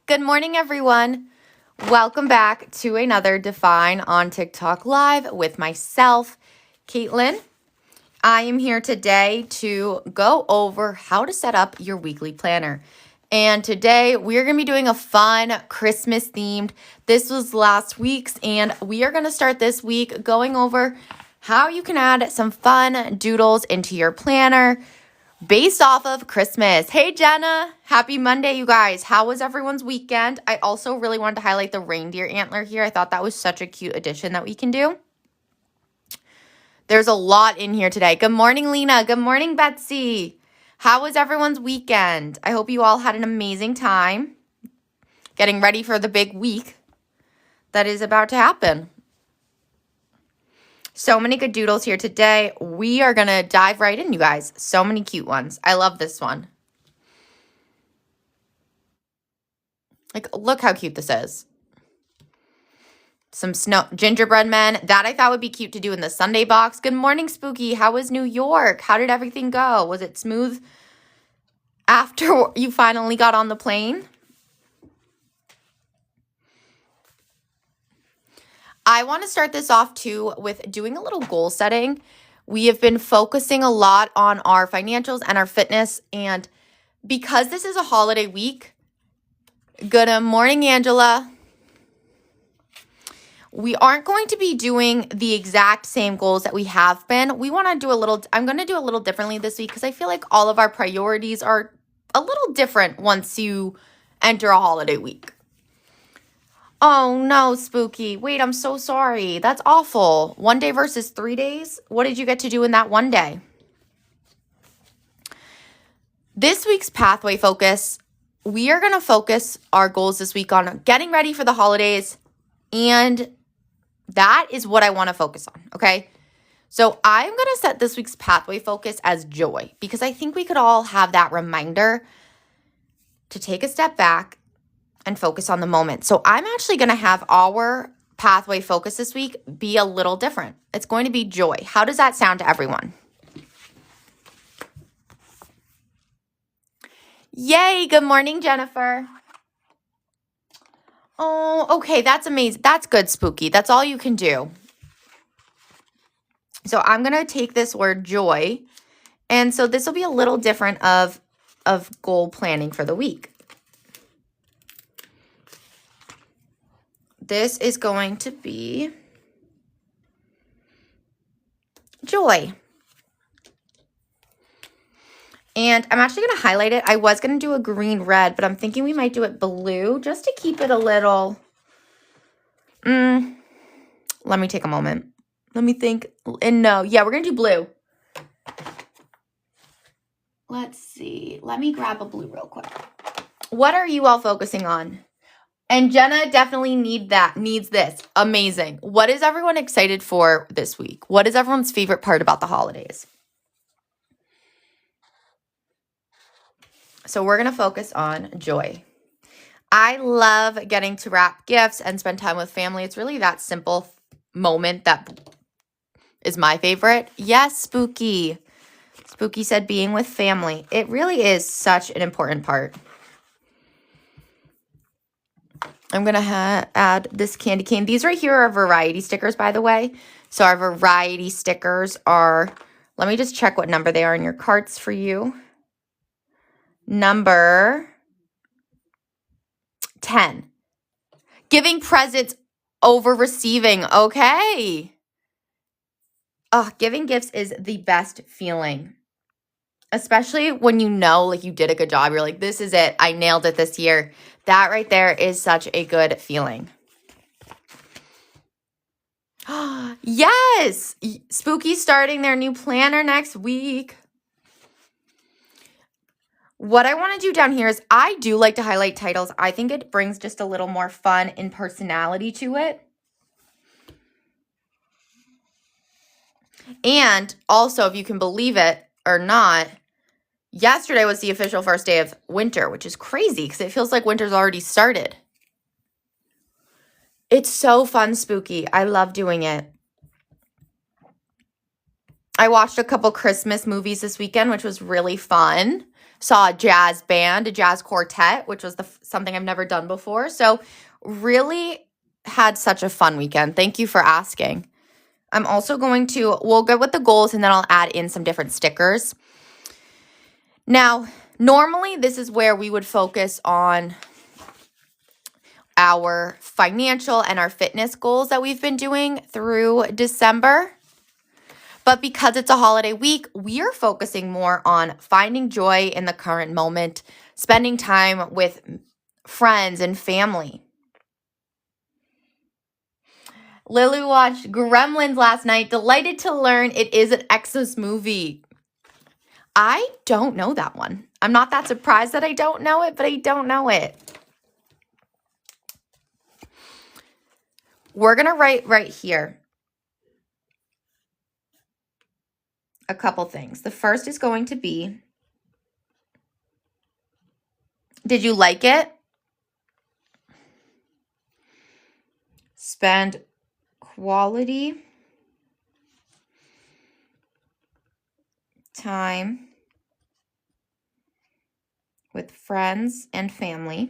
Good morning, everyone. Welcome back to another Define on TikTok Live with myself, Caitlin. I am here today to go over how to set up your weekly planner. And today we're going to be doing a fun Christmas themed. This was last week's, and we are going to start this week going over how you can add some fun doodles into your planner based off of Christmas. Hey, Jenna. Happy Monday, you guys. How was everyone's weekend? I also really wanted to highlight the reindeer antler here. I thought that was such a cute addition that we can do. There's a lot in here today. Good morning, Lena. Good morning, Betsy. How was everyone's weekend? I hope you all had an amazing time getting ready for the big week that is about to happen. So many good doodles here today. We are going to dive right in, you guys. So many cute ones. I love this one. Like, look how cute this is. Some snow gingerbread men. That I thought would be cute to do in the Sunday box. Good morning, Spooky. How was New York? How did everything go? Was it smooth after you finally got on the plane? I want to start this off too with doing a little goal setting. We have been focusing a lot on our financials and our fitness, and because this is a holiday week, good morning, Angela. We aren't going to be doing the exact same goals that we have been. We want to do I'm going to do a little differently this week because I feel like all of our priorities are a little different once you enter a holiday week. Oh no, Spooky. Wait, I'm so sorry. That's awful. 1 day versus 3 days? What did you get to do in that 1 day? This week's pathway focus, we are going to focus our goals this week on getting ready for the holidays, and that is what I want to focus on, okay? So I'm going to set this week's pathway focus as joy because I think we could all have that reminder to take a step back and focus on the moment. So I'm actually going to have our pathway focus this week be a little different. It's going to be joy. How does that sound to everyone? Yay, good morning, Jennifer. Oh, okay, that's amazing. That's good, Spooky. That's all you can do. So I'm going to take this word joy, and so this will be a little different of goal planning for the week. This is going to be joy. And I'm actually going to highlight it. I was going to do a green-red, but I'm thinking we might do it blue just to keep it a little... Let me take a moment. Let me think. And no, yeah, we're going to do blue. Let's see. Let me grab a blue real quick. What are you all focusing on? And Jenna definitely needs this. Amazing. What is everyone excited for this week? What is everyone's favorite part about the holidays? So we're going to focus on joy. I love getting to wrap gifts and spend time with family. It's really that simple moment that is my favorite. Yes, Spooky. Spooky said being with family. It really is such an important part. I'm going to add this candy cane. These right here are variety stickers, by the way. So our variety stickers are, let me just check what number they are in your carts for you. Number 10. Giving presents over receiving. Okay. Oh, giving gifts is the best feeling. Especially when you know, like, you did a good job. You're like, this is it. I nailed it this year. That right there is such a good feeling. Yes! Spooky's starting their new planner next week. What I want to do down here is I do like to highlight titles. I think it brings just a little more fun and personality to it. And also, if you can believe it or not, yesterday was the official first day of winter, which is crazy because it feels like winter's already started. It's so fun, Spooky. I love doing it. I watched a couple Christmas movies this weekend, which was really fun. saw a jazz band, a jazz quartet, which was something I've never done before. So really had such a fun weekend. Thank you for asking. I'm also we'll go with the goals and then I'll add in some different stickers. Now, normally this is where we would focus on our financial and our fitness goals that we've been doing through December. But because it's a holiday week, we are focusing more on finding joy in the current moment, spending time with friends and family. Lily watched Gremlins last night. Delighted to learn it is an Exos movie. I don't know that one. I'm not that surprised that I don't know it, but I don't know it. We're going to write right here a couple things. The first is going to be, did you like it? Spend quality time with friends and family.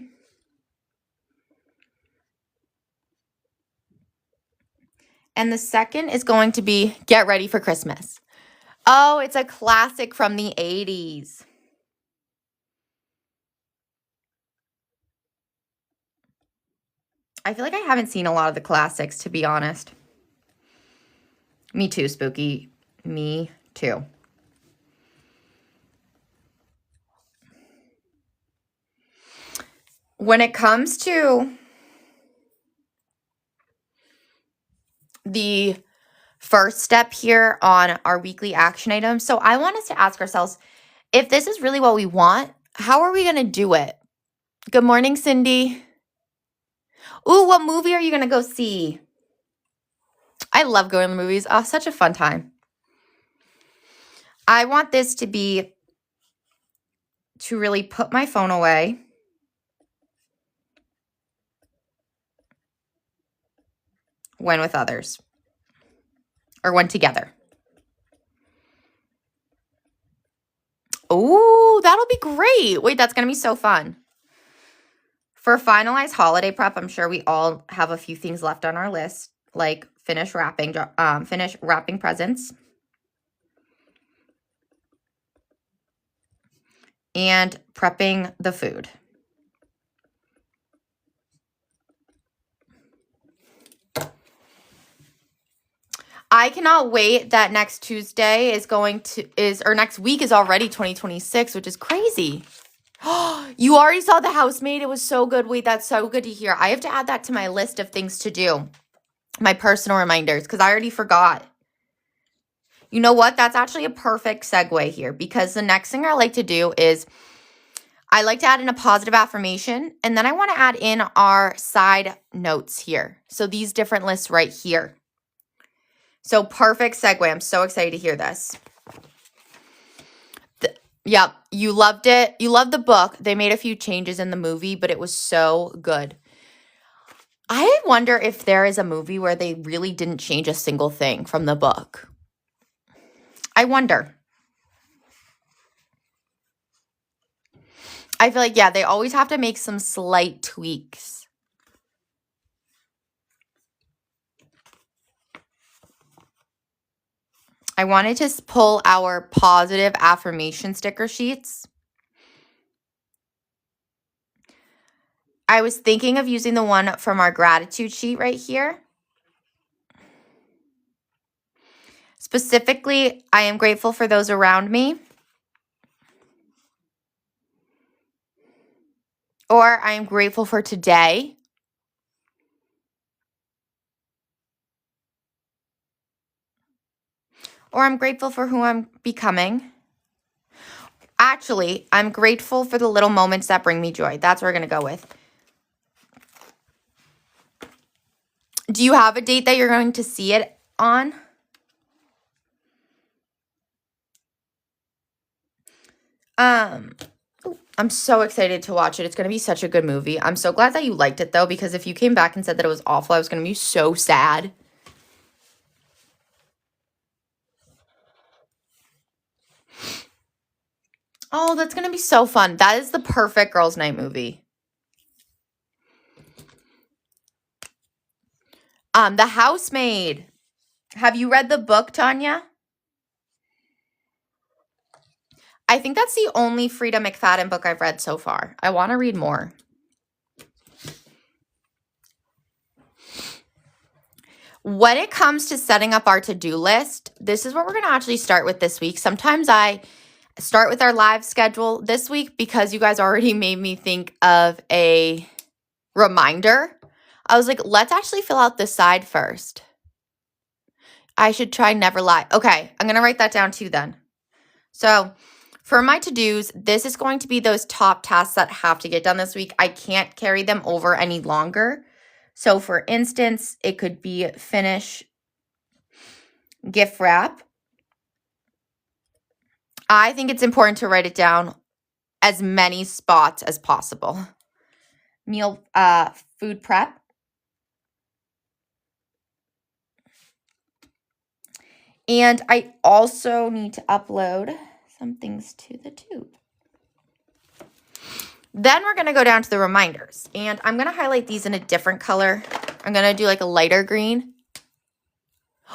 And the second is going to be get ready for Christmas. Oh, it's a classic from the 80s. I feel like I haven't seen a lot of the classics, to be honest. Me too, Spooky. Me too. When it comes to the first step here on our weekly action items, so I want us to ask ourselves, if this is really what we want, how are we going to do it? Good morning, Cindy. Ooh, what movie are you going to go see? I love going to the movies. Oh, such a fun time. I want this to be to really put my phone away. When with others. Or when together. Ooh, that'll be great. Wait, that's going to be so fun. For finalized holiday prep, I'm sure we all have a few things left on our list, like finish wrapping presents. And prepping the food. I cannot wait that next Tuesday or next week is already 2026, which is crazy. You already saw The Housemaid. It was so good. Wait, that's so good to hear. I have to add that to my list of things to do. My personal reminders, because I already forgot. You know what? That's actually a perfect segue here, because the next thing I like to do is I like to add in a positive affirmation, and then I want to add in our side notes here. So these different lists right here. So perfect segue. I'm so excited to hear this. Yep, you loved it. You loved the book. They made a few changes in the movie, but it was so good. I wonder if there is a movie where they really didn't change a single thing from the book. I wonder. I feel like, yeah, they always have to make some slight tweaks. I wanted to pull our positive affirmation sticker sheets. I was thinking of using the one from our gratitude sheet right here. Specifically, I am grateful for those around me. Or I am grateful for today. Or I'm grateful for who I'm becoming. Actually, I'm grateful for the little moments that bring me joy. That's what we're going to go with. Do you have a date that you're going to see it on? I'm so excited to watch it. It's going to be such a good movie. I'm so glad that you liked it, though, because if you came back and said that it was awful, I was going to be so sad. Oh, that's going to be so fun. That is the perfect girls' night movie. The Housemaid. Have you read the book, Tanya? I think that's the only Frida McFadden book I've read so far. I want to read more. When it comes to setting up our to-do list, this is what we're going to actually start with this week. Sometimes I start with our live schedule this week because you guys already made me think of a reminder. I was like, let's actually fill out this side first. I should try never lie. Okay, I'm going to write that down too then. So for my to-dos, this is going to be those top tasks that have to get done this week. I can't carry them over any longer. So for instance, it could be finish gift wrap. I think it's important to write it down as many spots as possible. Meal, food prep. And I also need to upload some things to the tube. Then we're going to go down to the reminders. And I'm going to highlight these in a different color. I'm going to do like a lighter green.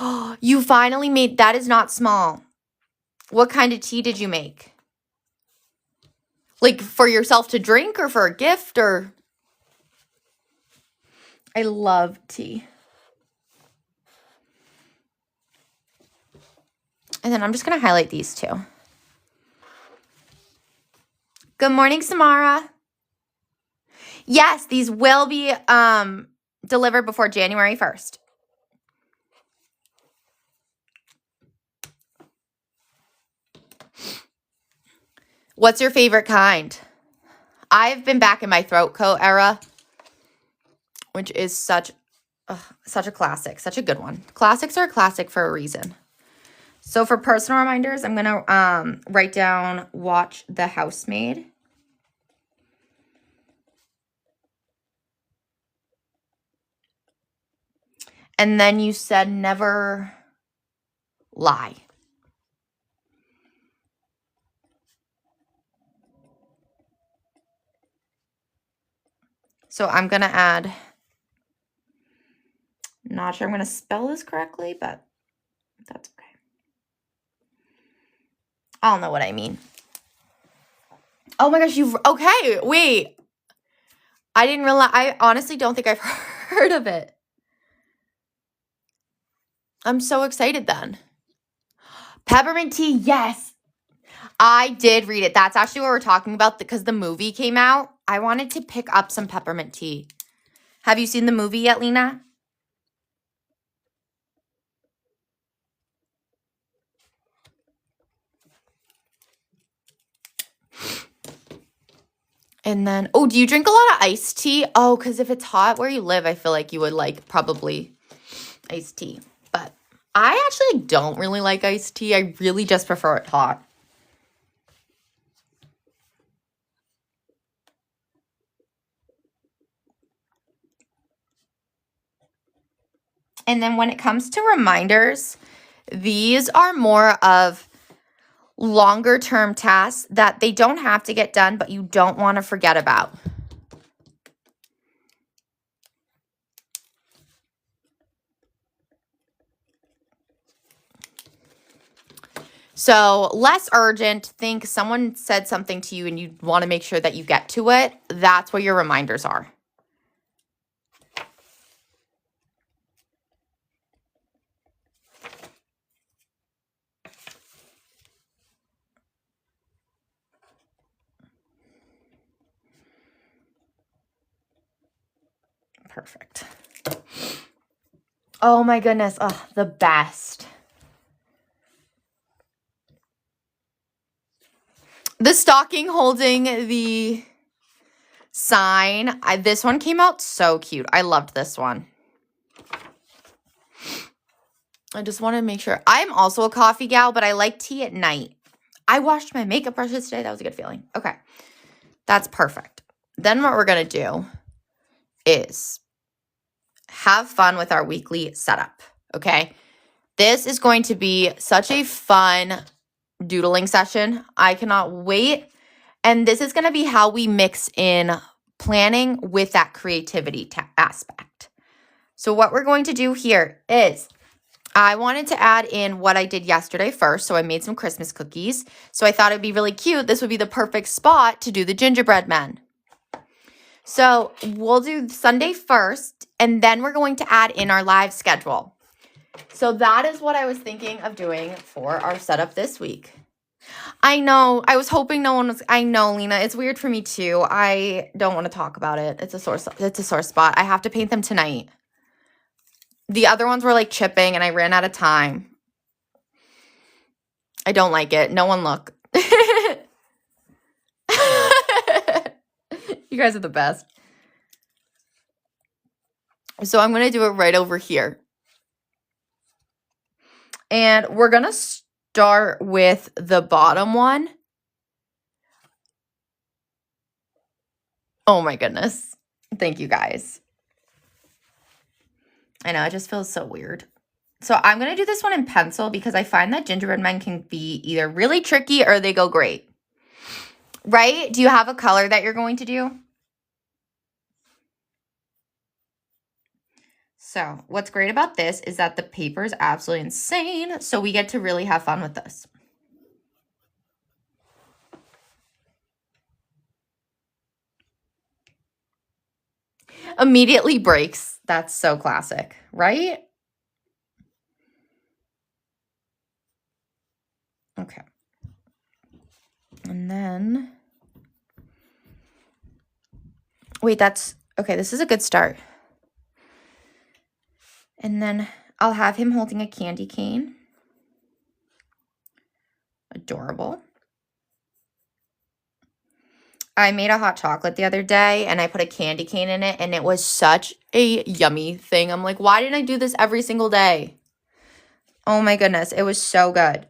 Oh, you finally made, that is not small. What kind of tea did you make? Like for yourself to drink or for a gift or? I love tea. And then I'm just going to highlight these two. Good morning, Samara. Yes, these will be delivered before January 1st. What's your favorite kind? I've been back in my throat coat era, which is such a classic, such a good one. Classics are a classic for a reason. So for personal reminders, I'm going to write down watch The Housemaid. And then you said never lie. So I'm going to add, not sure I'm going to spell this correctly, but that's okay. I'll know what I mean. Oh my gosh, okay, wait. I didn't realize, I honestly don't think I've heard of it. I'm so excited then. Peppermint tea, yes. I did read it. That's actually what we're talking about because the movie came out. I wanted to pick up some peppermint tea. Have you seen the movie yet, Lena? And then, oh, do you drink a lot of iced tea? Oh, because if it's hot where you live, I feel like you would like probably iced tea. But I actually don't really like iced tea. I really just prefer it hot. And then when it comes to reminders, these are more of longer term tasks that they don't have to get done, but you don't want to forget about. So less urgent, think someone said something to you and you want to make sure that you get to it. That's what your reminders are. Perfect. Oh my goodness. Oh, the best. The stocking holding the sign. This one came out so cute. I loved this one. I just want to make sure. I'm also a coffee gal, but I like tea at night. I washed my makeup brushes today. That was a good feeling. Okay. That's perfect. Then what we're going to do is have fun with our weekly setup. Okay. This is going to be such a fun doodling session. I cannot wait. And this is going to be how we mix in planning with that creativity aspect. So what we're going to do here is I wanted to add in what I did yesterday first. So I made some Christmas cookies. So I thought it'd be really cute. This would be the perfect spot to do the gingerbread men. So we'll do Sunday first, and then we're going to add in our live schedule. So that is what I was thinking of doing for our setup this week. I know. I was hoping no one was. I know, Lena. It's weird for me too. I don't want to talk about it. It's a sore spot. I have to paint them tonight. The other ones were like chipping, and I ran out of time. I don't like it. No one look. You guys are the best. So I'm going to do it right over here. And we're going to start with the bottom one. Oh my goodness. Thank you guys. I know, it just feels so weird. So I'm going to do this one in pencil because I find that gingerbread men can be either really tricky or they go great. Right? Do you have a color that you're going to do? So what's great about this is that the paper is absolutely insane. So we get to really have fun with this. Immediately breaks. That's so classic, right? Okay. And then, wait, okay, this is a good start. And then I'll have him holding a candy cane. Adorable. I made a hot chocolate the other day and I put a candy cane in it and it was such a yummy thing. I'm like, why didn't I do this every single day? Oh my goodness, it was so good.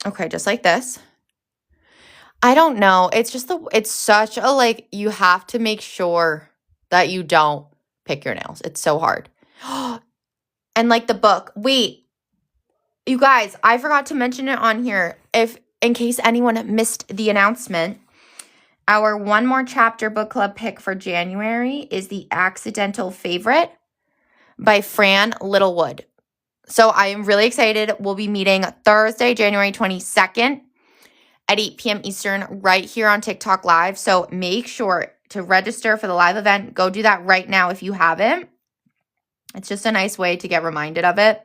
Okay, just like this. I don't know. It's just it's such a like, you have to make sure that you don't pick your nails. It's so hard. And like the book. Wait, you guys, I forgot to mention it on here. In case anyone missed the announcement, our One More Chapter book club pick for January is The Accidental Favorite by Fran Littlewood. So I am really excited. We'll be meeting Thursday, January 22nd at 8 p.m. Eastern right here on TikTok Live. So make sure to register for the live event. Go do that right now if you haven't. It's just a nice way to get reminded of it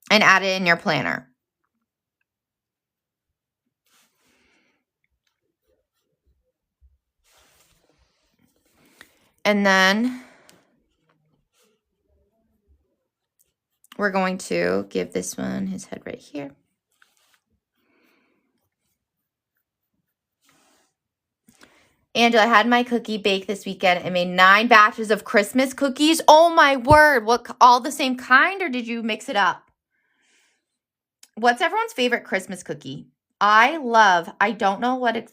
and add it in your planner. And then we're going to give this one his head right here. Angela, I had my cookie bake this weekend and made 9 batches of Christmas cookies. Oh my word. What, all the same kind or did you mix it up? What's everyone's favorite Christmas cookie? I don't know what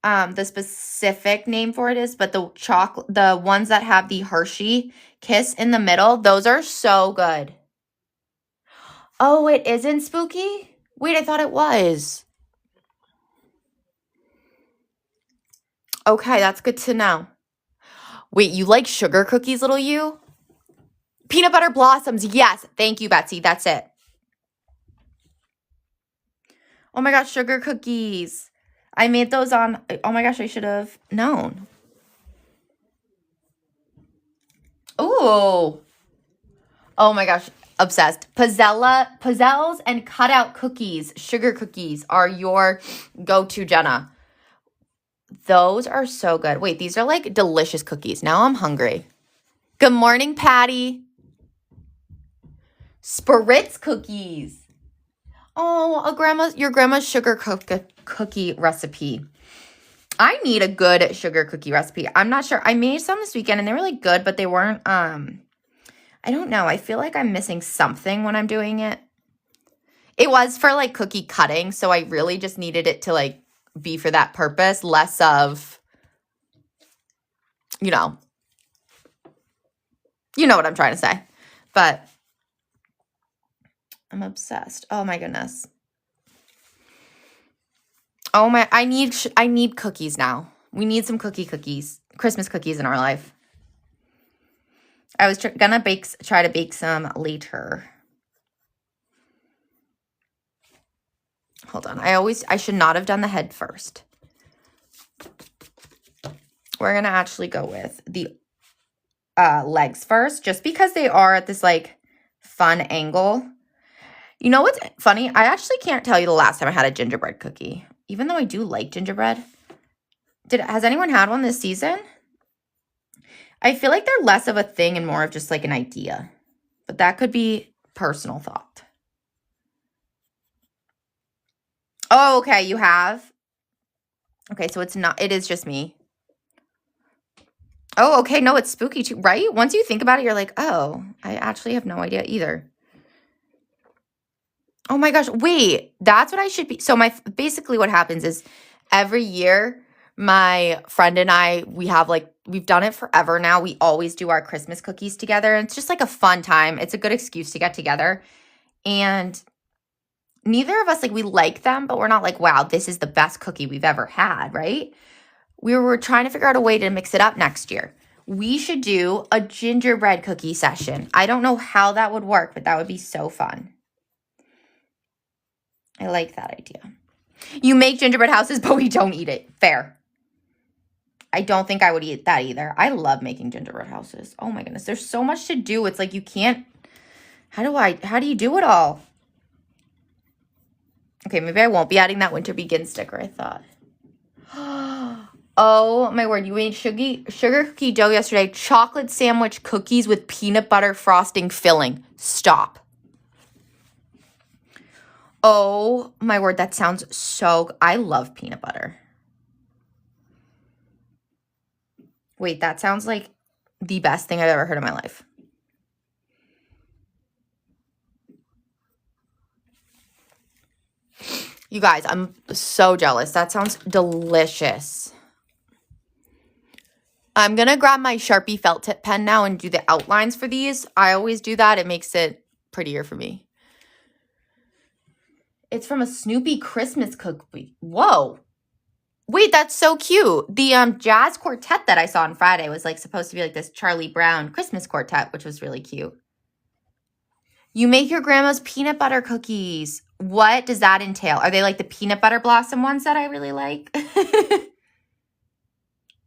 the specific name for it is, but the ones that have the Hershey Kiss in the middle, those are so good. Oh, it isn't spooky? Wait, I thought it was. Okay, that's good to know. Wait, you like sugar cookies, little you? Peanut butter blossoms. Yes. Thank you, Betsy. That's it. Oh my gosh, sugar cookies. I made those on, oh my gosh, I should have known. Ooh. Oh my gosh, obsessed. Pizzelles and cutout cookies, sugar cookies are your go-to, Jenna. Those are so good. Wait, these are like delicious cookies. Now I'm hungry. Good morning, Patty. Spritz cookies. Oh, your grandma's sugar cookie recipe. I need a good sugar cookie recipe. I'm not sure. I made some this weekend and they were like good, but they weren't, I don't know. I feel like I'm missing something when I'm doing it. It was for like cookie cutting, so I really just needed it to like be for that purpose, less of, you know what I'm trying to say. But I'm obsessed. Oh my goodness. Oh my, I need cookies now. We need some cookies, Christmas cookies in our life. I was gonna try to bake some later. Hold on. I should not have done the head first. We're gonna actually go with the legs first, just because they are at this like fun angle. You know what's funny? I actually can't tell you the last time I had a gingerbread cookie, even though I do like gingerbread. Has anyone had one this season? I feel like they're less of a thing and more of just like an idea, but that could be personal thought. Oh, okay, you have? Okay, so it is just me. Oh, okay, no, it's spooky too, right? Once you think about it, you're like, oh, I actually have no idea either. Oh my gosh, wait, that's what I should be. So basically what happens is every year, my friend and I, we've done it forever now. We always do our Christmas cookies together. And it's just like a fun time. It's a good excuse to get together. And neither of us, we like them, but we're not like, wow, this is the best cookie we've ever had, right? We were trying to figure out a way to mix it up next year. We should do a gingerbread cookie session. I don't know how that would work, but that would be so fun. I like that idea. You make gingerbread houses, but we don't eat it. Fair. I don't think I would eat that either. I love making gingerbread houses. Oh my goodness. There's so much to do. It's like you can't. How do you do it all? Okay, maybe I won't be adding that Winter Begins sticker, I thought. Oh my word. You made sugar cookie dough yesterday. Chocolate sandwich cookies with peanut butter frosting filling. Stop. Oh my word. That sounds so. I love peanut butter. Wait, that sounds like the best thing I've ever heard in my life. You guys, I'm so jealous. That sounds delicious. I'm going to grab my Sharpie felt tip pen now and do the outlines for these. I always do that. It makes it prettier for me. It's from a Snoopy Christmas cookie. Whoa. Wait, that's so cute. The jazz quartet that I saw on Friday was supposed to be this Charlie Brown Christmas quartet, which was really cute. You make your grandma's peanut butter cookies. What does that entail? Are they the peanut butter blossom ones that I really like?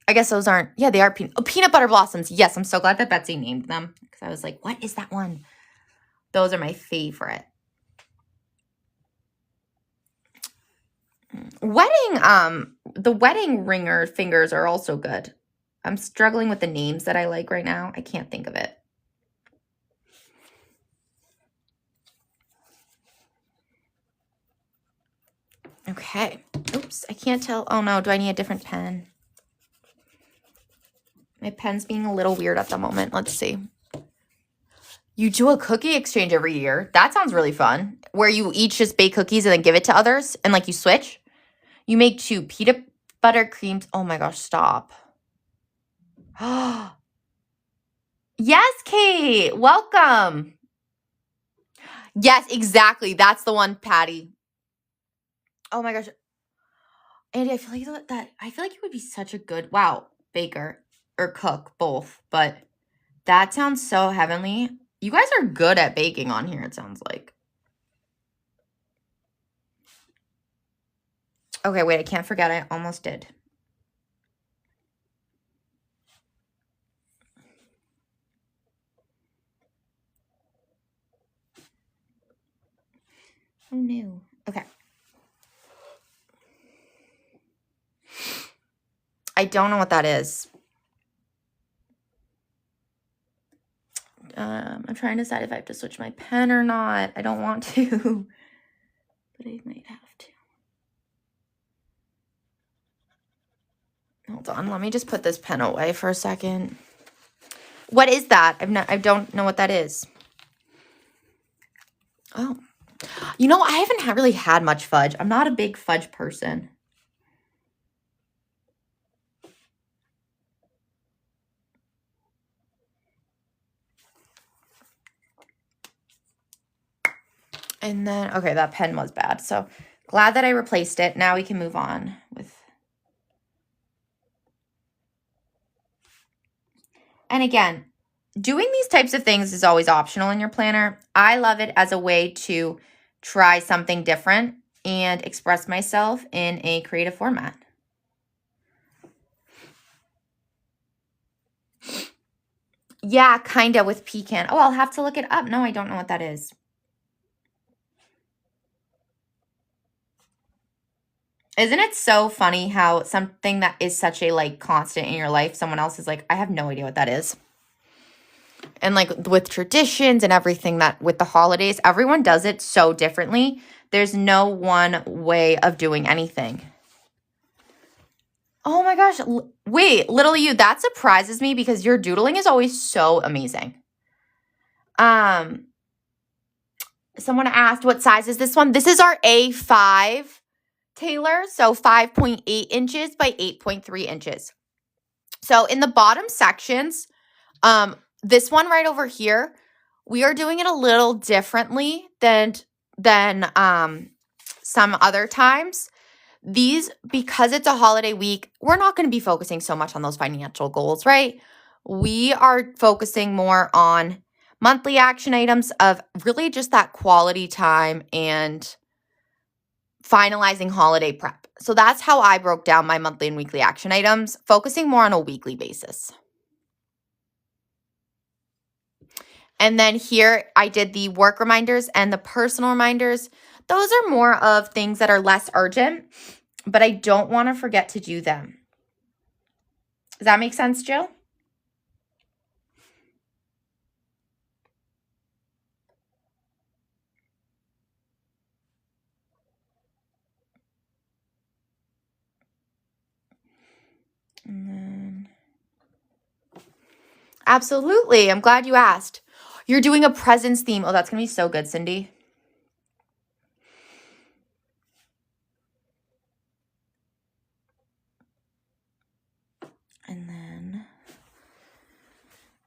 I guess those aren't. Yeah, they are peanut butter blossoms. Yes, I'm so glad that Betsy named them because I was like, what is that one? Those are my favorite. The wedding ringer fingers are also good. I'm struggling with the names that I like right now. I can't think of it. Okay. Oops, I can't tell. Oh no, do I need a different pen? My pen's being a little weird at the moment. Let's see. You do a cookie exchange every year. That sounds really fun. Where you each just bake cookies and then give it to others and you switch. You make 2 peanut butter creams. Oh my gosh, stop. Yes, Kate. Welcome. Yes, exactly. That's the one, Patty. Oh my gosh. Andy, I feel like you would be such a good, baker or cook, both. But that sounds so heavenly. You guys are good at baking on here, it sounds like. Okay, wait, I can't forget. I almost did. Oh no. Okay. I don't know what that is. I'm trying to decide if I have to switch my pen or not. I don't want to, but I might have to. Hold on. Let me just put this pen away for a second. What is that? I don't know what that is. Oh. You know, I haven't really had much fudge. I'm not a big fudge person. And then, okay, that pen was bad. So glad that I replaced it. Now we can move on with. And again, doing these types of things is always optional in your planner. I love it as a way to try something different and express myself in a creative format. Yeah, kind of with pecan. Oh, I'll have to look it up. No, I don't know what that is. Isn't it so funny how something that is such a like constant in your life, someone else is like, I have no idea what that is. And like with traditions and everything that with the holidays, everyone does it so differently. There's no one way of doing anything. Oh my gosh. Wait, little you, that surprises me because your doodling is always so amazing. Someone asked, what size is this one? This is our A5 Taylor, so 5.8 inches by 8.3 inches. So in the bottom sections, this one right over here, we are doing it a little differently than some other times. These, because it's a holiday week, we're not going to be focusing so much on those financial goals, right? We are focusing more on monthly action items of really just that quality time and finalizing holiday prep. So that's how I broke down my monthly and weekly action items, focusing more on a weekly basis. And then here I did the work reminders and the personal reminders. Those are more of things that are less urgent, but I don't want to forget to do them. Does that make sense, Jill? And then, absolutely. I'm glad you asked. You're doing a presents theme. Oh, that's going to be so good, Cindy. And then,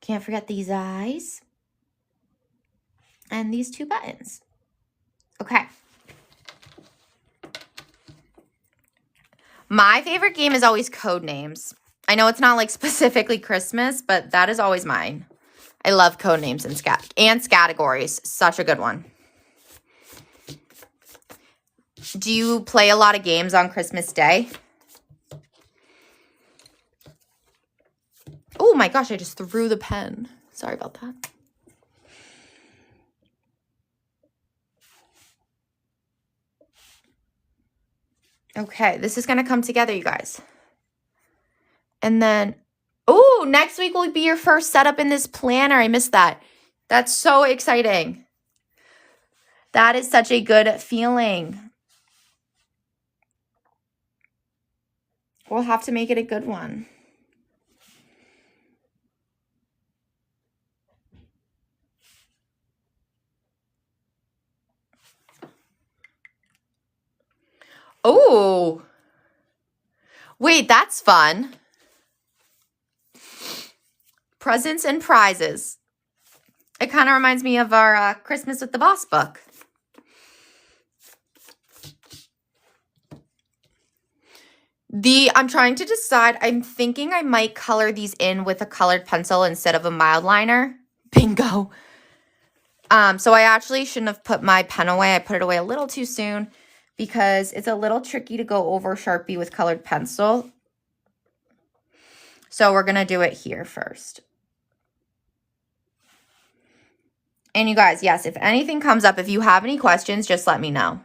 can't forget these eyes and these two buttons. Okay. My favorite game is always code names. I know it's not like specifically Christmas, but that is always mine. I love code names and categories. Such a good one. Do you play a lot of games on Christmas Day? Oh my gosh, I just threw the pen. Sorry about that. Okay, this is going to come together, you guys. And then, oh, next week will be your first setup in this planner. I missed that. That's so exciting. That is such a good feeling. We'll have to make it a good one. Oh, wait, that's fun. Presents and prizes. It kind of reminds me of our Christmas with the Boss book. I'm trying to decide. I'm thinking I might color these in with a colored pencil instead of a mild liner. Bingo. So I actually shouldn't have put my pen away. I put it away a little too soon because it's a little tricky to go over Sharpie with colored pencil. So we're going to do it here first. And you guys, yes, if anything comes up, if you have any questions, just let me know.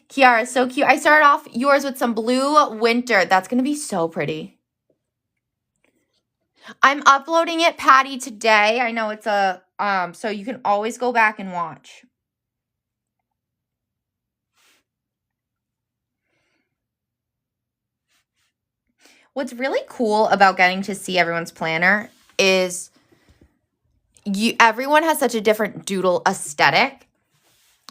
Kiara, so cute. I started off yours with some blue winter. That's going to be so pretty. I'm uploading it, Patty, today. I know it's a, so you can always go back and watch. What's really cool about getting to see everyone's planner is everyone has such a different doodle aesthetic.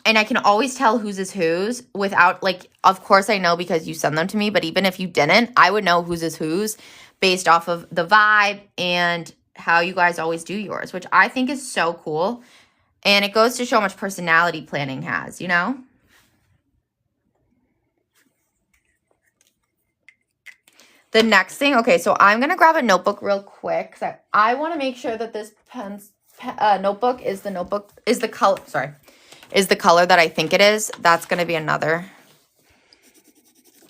And I can always tell whose is whose without, like, of course I know because you send them to me, but even if you didn't, I would know whose is whose based off of the vibe and how you guys always do yours, which I think is so cool. And it goes to show how much personality planning has, you know? The next thing, okay, so I'm going to grab a notebook real quick. I want to make sure that this notebook is the color that I think it is. That's going to be another.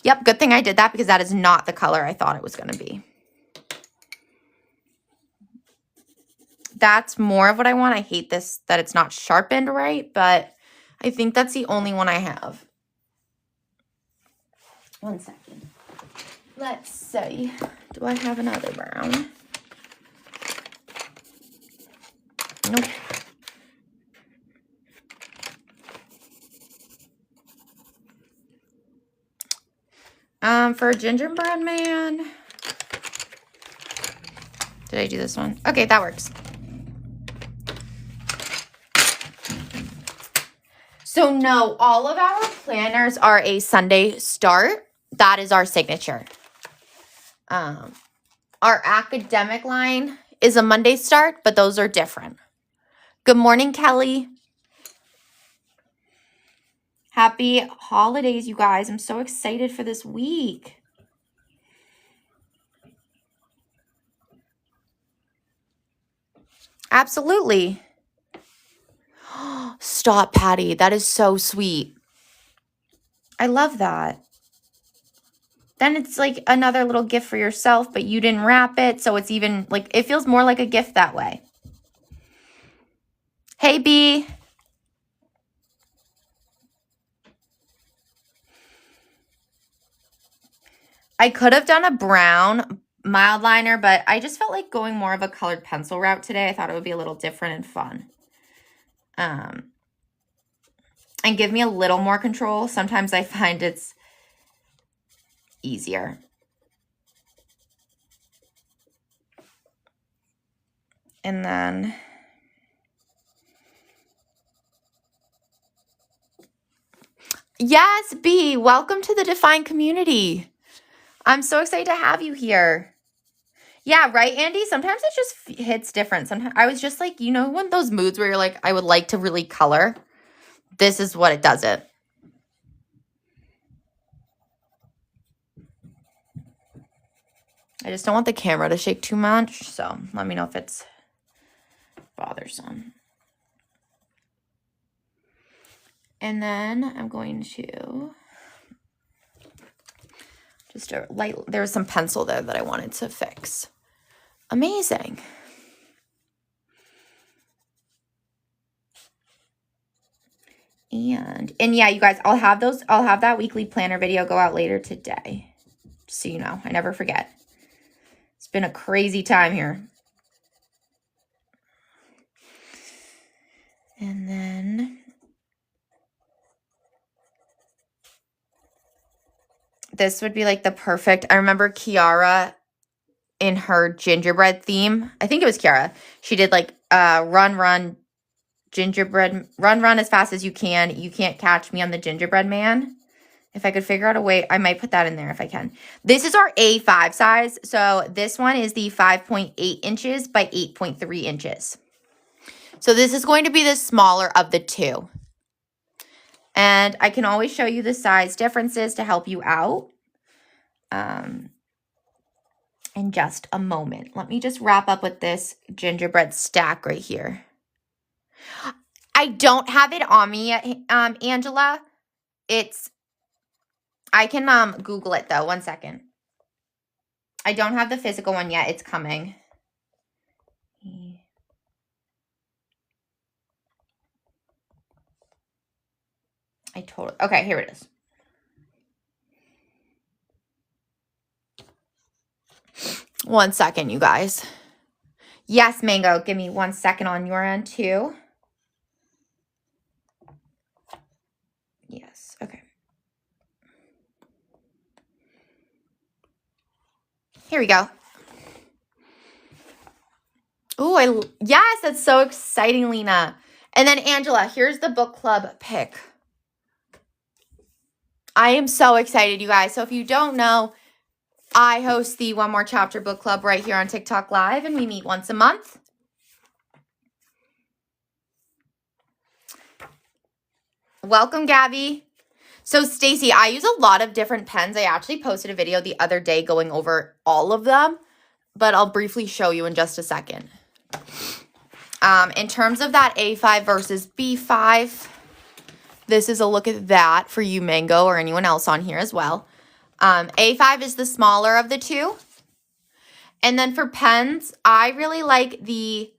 Yep, good thing I did that because that is not the color I thought it was going to be. That's more of what I want. I hate this, that it's not sharpened right, but I think that's the only one I have. One second. Let's see. Do I have another brown? Nope. For gingerbread man. Did I do this one? Okay, that works. So no, all of our planners are a Sunday start. That is our signature. Our academic line is a Monday start, but those are different. Good morning, Kelly. Happy holidays, you guys. I'm so excited for this week. Absolutely. Stop, Patty. That is so sweet. I love that. Then it's like another little gift for yourself, but you didn't wrap it. So it's even like, it feels more like a gift that way. Hey, B. I could have done a brown mild liner, but I just felt like going more of a colored pencil route today. I thought it would be a little different and fun. And give me a little more control. Sometimes I find it's easier. And then yes, B, welcome to the Define community. I'm so excited to have you here. Yeah, right, Andy? Sometimes it just hits different. Sometimes I was just like, you know, one of those moods where you're like, I would like to really color. This is what it does it. I just don't want the camera to shake too much, so let me know if it's bothersome. And then I'm going to just a light, there was some pencil there that I wanted to fix. Amazing. And yeah, you guys, I'll have that weekly planner video go out later today. Just so you know, I never forget. It's been a crazy time here. And then this would be like the perfect, I remember Kiara in her gingerbread theme. I think it was Kiara. She did like run, gingerbread, run as fast as you can. You can't catch me on the gingerbread man. If I could figure out a way, I might put that in there if I can. This is our A5 size. So this one is the 5.8 inches by 8.3 inches. So this is going to be the smaller of the two. And I can always show you the size differences to help you out in just a moment. Let me just wrap up with this gingerbread stack right here. I don't have it on me yet, Angela. I can Google it though. 1 second. I don't have the physical one yet. It's coming. Okay, here it is. One second, you guys. Yes, Mango, give me 1 second on your end too. Yes, okay. Here we go. Oh, yes, that's so exciting, Lena. And then Angela, here's the book club pick. I am so excited, you guys. So if you don't know, I host the One More Chapter book club right here on TikTok Live, and we meet once a month. Welcome, Gabby. So, Stacy, I use a lot of different pens. I actually posted a video the other day going over all of them, but I'll briefly show you in just a second. In terms of that A5 versus B5, this is a look at that for you, Mango, or anyone else on here as well. A5 is the smaller of the two. And then for pens, I really like the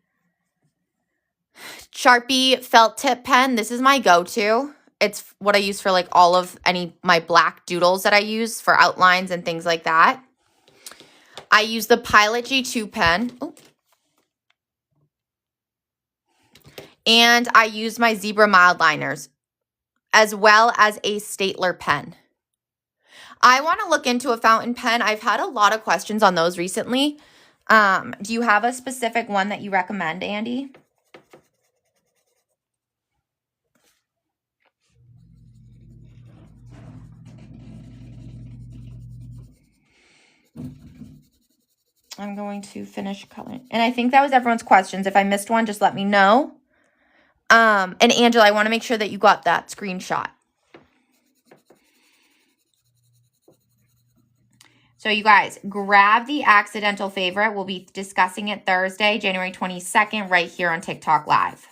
Sharpie felt tip pen. This is my go-to. It's what I use for like all of my black doodles that I use for outlines and things like that. I use the Pilot G2 pen. Ooh. And I use my Zebra mild liners as well as a Stapler pen. I want to look into a fountain pen. I've had a lot of questions on those recently. Do you have a specific one that you recommend, Andy? I'm going to finish coloring. And I think that was everyone's questions. If I missed one, just let me know. And Angela, I want to make sure that you got that screenshot. So you guys, grab the accidental favorite. We'll be discussing it Thursday, January 22nd, right here on TikTok Live.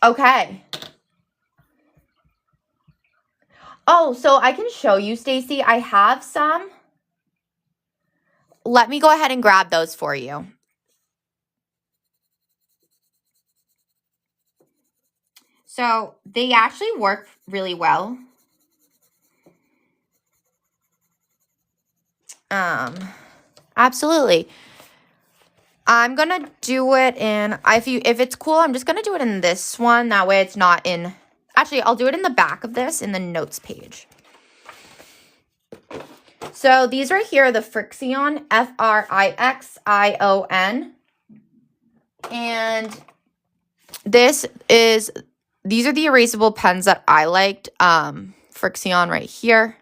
Okay. Oh, so I can show you, Stacy. I have some. Let me go ahead and grab those for you. So they actually work really well. Absolutely. I'm gonna do it in, if it's cool, I'm just gonna do it in this one. That way it's not in, actually, I'll do it in the back of this in the notes page. So these right here are the Frixion, Frixion. And these are the erasable pens that I liked. Frixion right here.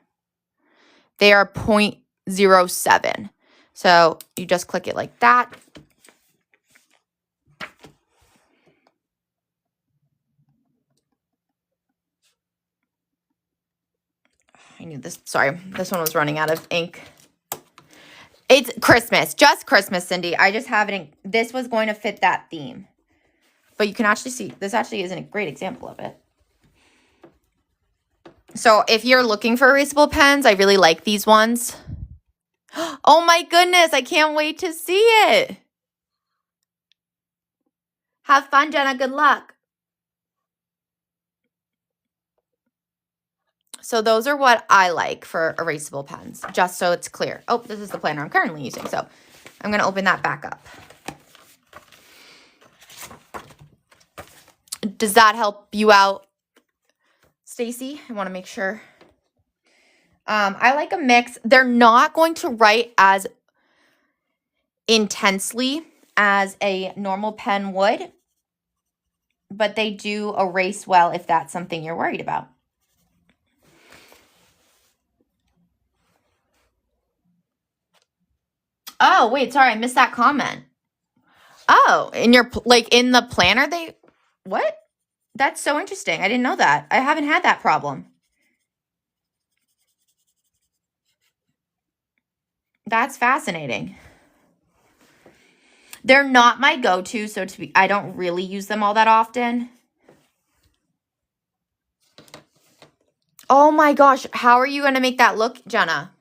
They are 0.07. So you just click it like that. I knew this. Sorry, this one was running out of ink. It's Christmas. Just Christmas, Cindy. I just have it in. This was going to fit that theme. But you can actually see, this actually isn't a great example of it. So if you're looking for erasable pens, I really like these ones. Oh my goodness, I can't wait to see it. Have fun, Jenna. Good luck. So those are what I like for erasable pens, just so it's clear. Oh, this is the planner I'm currently using, so I'm going to open that back up. Does that help you out, Stacy? I want to make sure. I like a mix. They're not going to write as intensely as a normal pen would, but they do erase well if that's something you're worried about. Oh, wait, sorry, I missed that comment. Oh, in the planner, what? That's so interesting. I didn't know that. I haven't had that problem. That's fascinating. They're not my go-to, so I don't really use them all that often. Oh my gosh, how are you going to make that look, Jenna?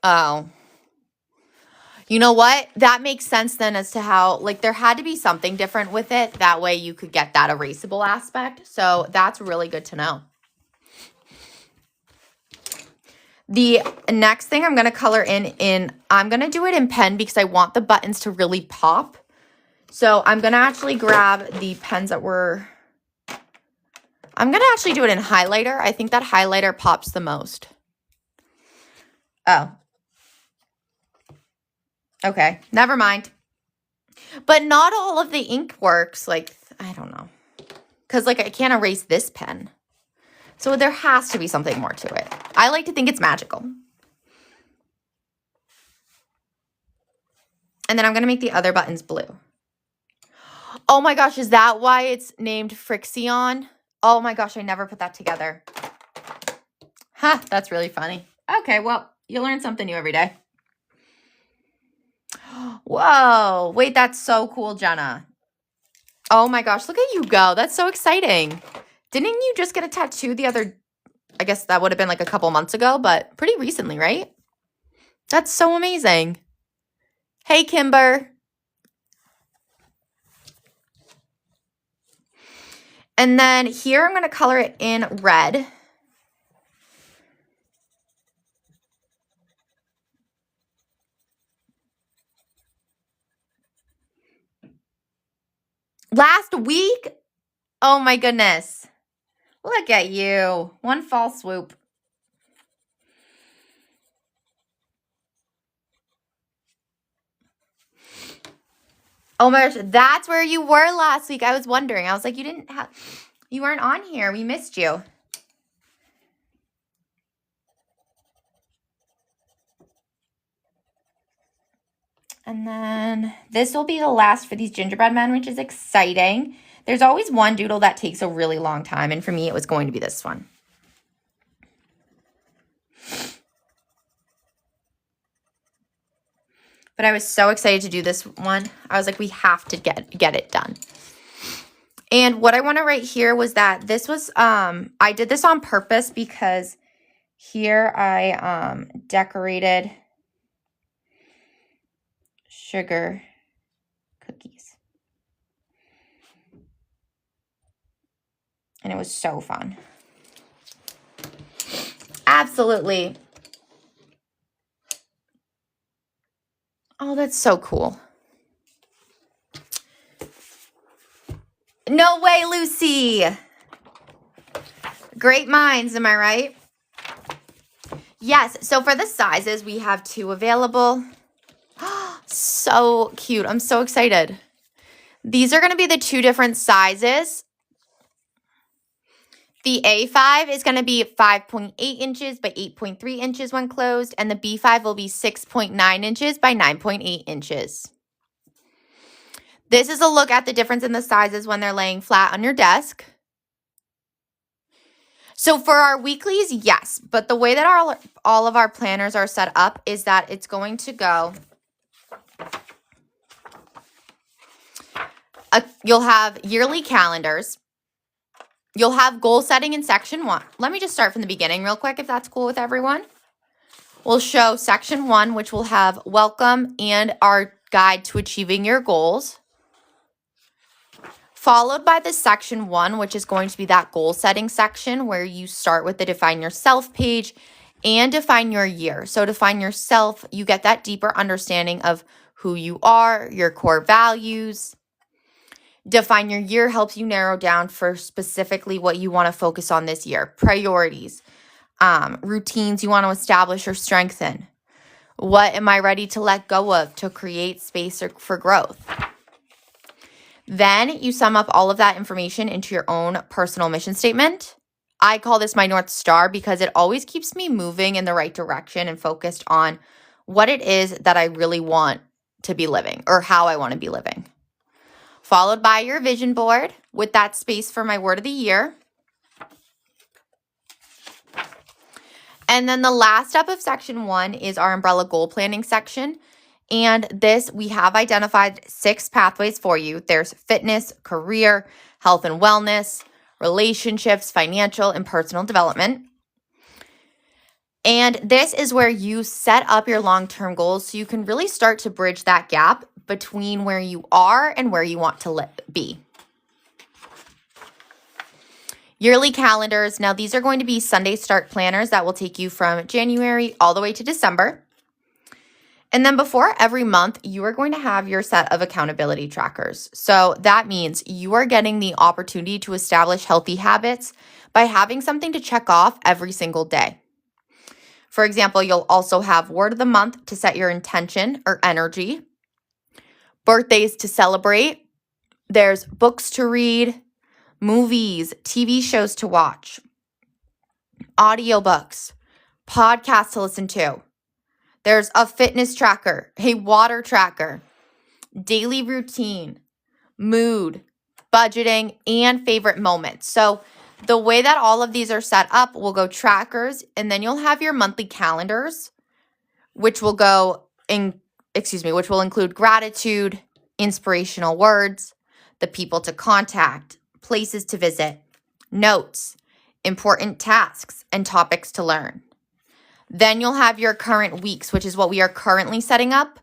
Oh. You know what? That makes sense then as to how, there had to be something different with it. That way you could get that erasable aspect. So that's really good to know. The next thing I'm going to color I'm going to do it in pen because I want the buttons to really pop. So I'm going to actually grab the pens I'm going to actually do it in highlighter. I think that highlighter pops the most. Oh. Okay, never mind. But not all of the ink works. I don't know. Because, I can't erase this pen. So there has to be something more to it. I like to think it's magical. And then I'm going to make the other buttons blue. Oh my gosh, is that why it's named Frixion? Oh my gosh, I never put that together. Ha, that's really funny. Okay, well, you learn something new every day. Whoa, wait, that's so cool, Jenna. Oh my gosh, look at you go. That's so exciting. Didn't you just get a tattoo the other, I guess that would have been like a couple months ago, but pretty recently, right? That's so amazing. Hey, Kimber. And then here I'm going to color it in red. Last week? Oh my goodness. Look at you. One fall swoop. Oh my gosh, that's where you were last week. I was wondering. I was like, you weren't on here. We missed you. And then this will be the last for these gingerbread men, which is exciting. There's always one doodle that takes a really long time, and for me, it was going to be this one. But I was so excited to do this one. I was like, we have to get it done. And what I want to write here was that this was, I did this on purpose because here I decorated sugar cookies. And it was so fun. Absolutely. Oh, that's so cool. No way, Lucy. Great minds, am I right? Yes, so for the sizes, we have 2 available. So cute. I'm so excited. These are going to be the 2 different sizes. The A5 is going to be 5.8 inches by 8.3 inches when closed, and the B5 will be 6.9 inches by 9.8 inches. This is a look at the difference in the sizes when they're laying flat on your desk. So for our weeklies, yes, but the way that all of our planners are set up is that it's going to go, you'll have yearly calendars. You'll have goal setting in section 1. Let me just start from the beginning real quick if that's cool with everyone. We'll show section 1, which will have welcome and our guide to achieving your goals. Followed by the section 1, which is going to be that goal setting section where you start with the define yourself page and define your year. So define yourself, you get that deeper understanding of who you are, your core values. Define your year helps you narrow down for specifically what you want to focus on this year. Priorities, routines you want to establish or strengthen. What am I ready to let go of to create space for growth? Then you sum up all of that information into your own personal mission statement. I call this my North Star because it always keeps me moving in the right direction and focused on what it is that I really want to be living or how I want to be living. Followed by your vision board with that space for my word of the year. And then the last step of section 1 is our umbrella goal planning section. And this, we have identified 6 pathways for you. There's fitness, career, health and wellness, relationships, financial, and personal development. And this is where you set up your long-term goals so you can really start to bridge that gap between where you are and where you want to be. Yearly calendars. Now, these are going to be Sunday start planners that will take you from January all the way to December. And then before every month, you are going to have your set of accountability trackers. So that means you are getting the opportunity to establish healthy habits by having something to check off every single day. For example, you'll also have word of the month to set your intention or energy, birthdays to celebrate, there's books to read, movies, TV shows to watch, audiobooks, podcasts to listen to. There's a fitness tracker, a water tracker. daily routine, mood, budgeting, and favorite moments. So the way that all of these are set up, we'll go trackers, and then you'll have your monthly calendars, which will which will include gratitude, inspirational words, the people to contact, places to visit, notes, important tasks, and topics to learn. Then you'll have your current weeks, which is what we are currently setting up.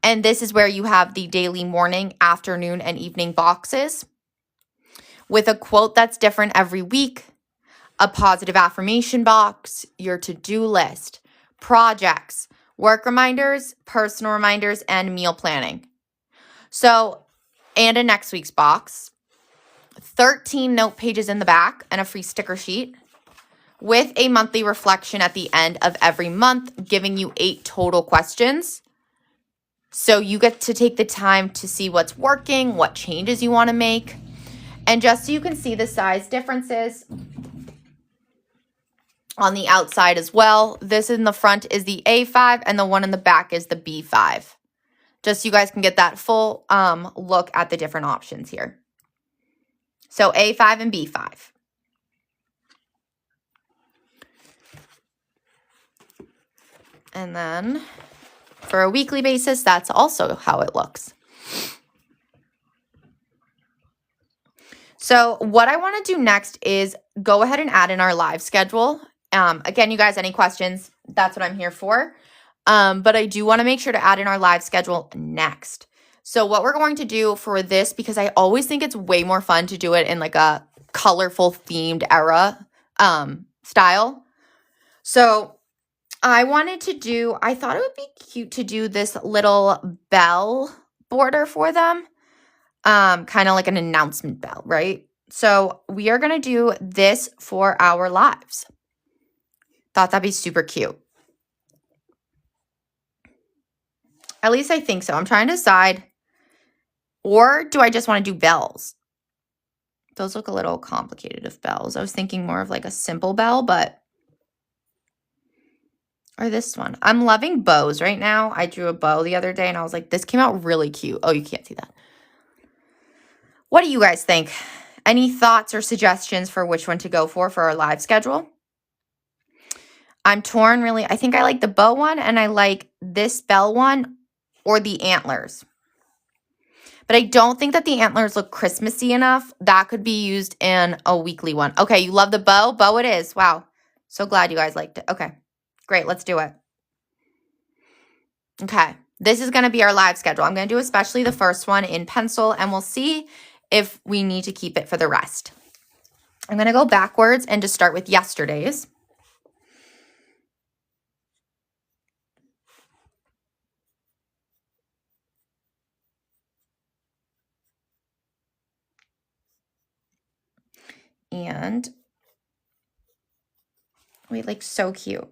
And this is where you have the daily morning, afternoon, and evening boxes with a quote that's different every week, a positive affirmation box, your to-do list, projects, work reminders, personal reminders, and meal planning. So, and a next week's box, 13 note pages in the back, and a free sticker sheet with a monthly reflection at the end of every month, giving you 8 total questions. So you get to take the time to see what's working, what changes you want to make. And just so you can see the size differences on the outside as well, this in the front is the A5 and the one in the back is the B5. Just so you guys can get that full look at the different options here. So A5 and B5. And then for a weekly basis, that's also how it looks. So what I want to do next is go ahead and add in our live schedule. Again, you guys, any questions, that's what I'm here for. But I do want to make sure to add in our live schedule next. So what we're going to do for this, because I always think it's way more fun to do it in like a colorful themed era style. So I thought it would be cute to do this little bell border for them. Kind of like an announcement bell, right? So we are going to do this for our lives. Thought that'd be super cute. At least I think so. I'm trying to decide. Or do I just want to do bells? Those look a little complicated of bells. I was thinking more of like a simple bell, or this one. I'm loving bows right now. I drew a bow the other day and I was like, this came out really cute. Oh, you can't see that. What do you guys think? Any thoughts or suggestions for which one to go for our live schedule? I'm torn really. I think I like the bow one and I like this bell one or the antlers. But I don't think that the antlers look Christmassy enough. That could be used in a weekly one. Okay, you love the bow? Bow it is. Wow. So glad you guys liked it. Okay, great. Let's do it. Okay, this is going to be our live schedule. I'm going to do especially the first one in pencil, and we'll see if we need to keep it for the rest. I'm going to go backwards and just start with yesterday's. And wait, like so cute.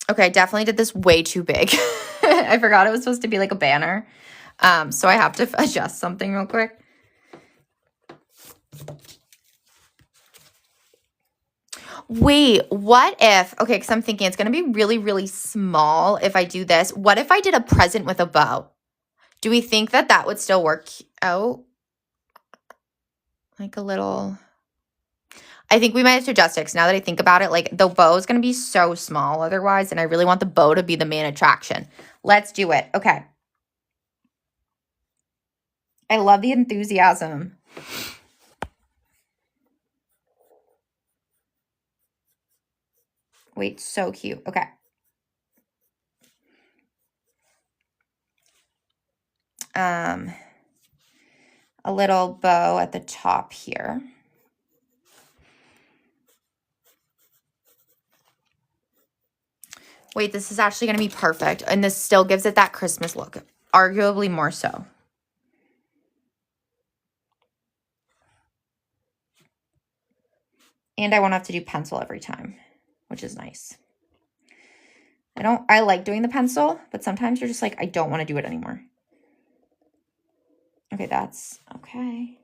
Okay, I definitely did this way too big. I forgot it was supposed to be like a banner. So I have to adjust something real quick. Wait, what if, okay, because I'm thinking it's going to be really, really small if I do this. What if I did a present with a bow? Do we think that that would still work out? Like a little, I think we might have to adjust it because now that I think about it, like the bow is going to be so small otherwise, and I really want the bow to be the main attraction. Let's do it. Okay. I love the enthusiasm. Wait, so cute. Okay. A little bow at the top here. Wait, this is actually going to be perfect. And this still gives it that Christmas look. Arguably more so. And I won't have to do pencil every time, which is nice. I like doing the pencil, but sometimes you're just like, I don't want to do it anymore. Okay, that's okay.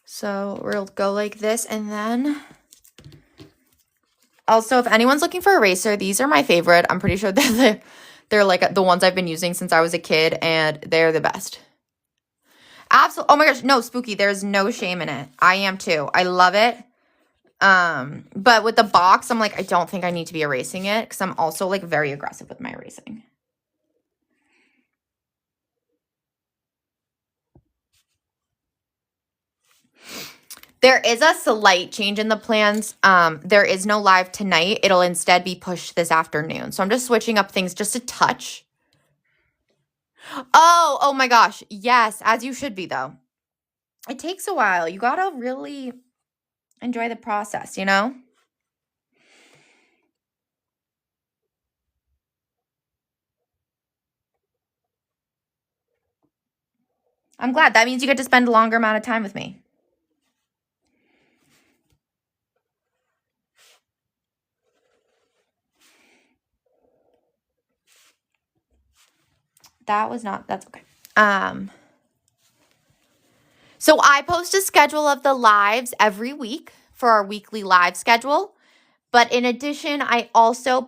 So we'll go like this, and then Also, if anyone's looking for a eraser, these are my favorite. I'm pretty sure they're like the ones I've been using since I was a kid, and they're the best. Absolutely. Oh my gosh, no, Spooky, there's no shame in it. I am too. I love it. But with the box, I'm like, I don't think I need to be erasing it because I'm also like very aggressive with my erasing. There is a slight change in the plans. There is no live tonight. It'll instead be pushed this afternoon. So I'm just switching up things just a touch. Oh my gosh. Yes, as you should be though. It takes a while. You gotta really enjoy the process, you know? I'm glad. That means you get to spend a longer amount of time with me. That's okay. So I post a schedule of the lives every week for our weekly live schedule. But in addition, I've also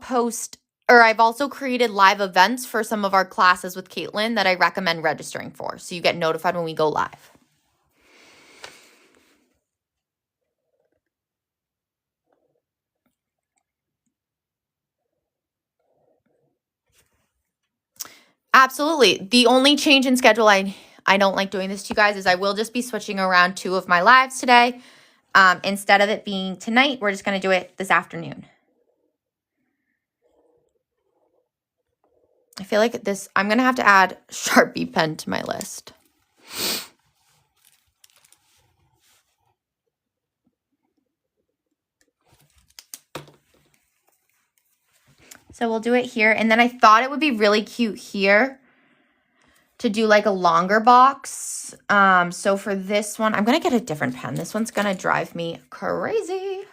created live events for some of our classes with Caitlin that I recommend registering for. So you get notified when we go live. Absolutely. The only change in schedule, I don't like doing this to you guys, is I will just be switching around 2 of my lives today. Instead of it being tonight, we're just going to do it this afternoon. I feel like I'm going to have to add Sharpie pen to my list. So we'll do it here. And then I thought it would be really cute here to do like a longer box. So for this one, I'm going to get a different pen. This one's going to drive me crazy.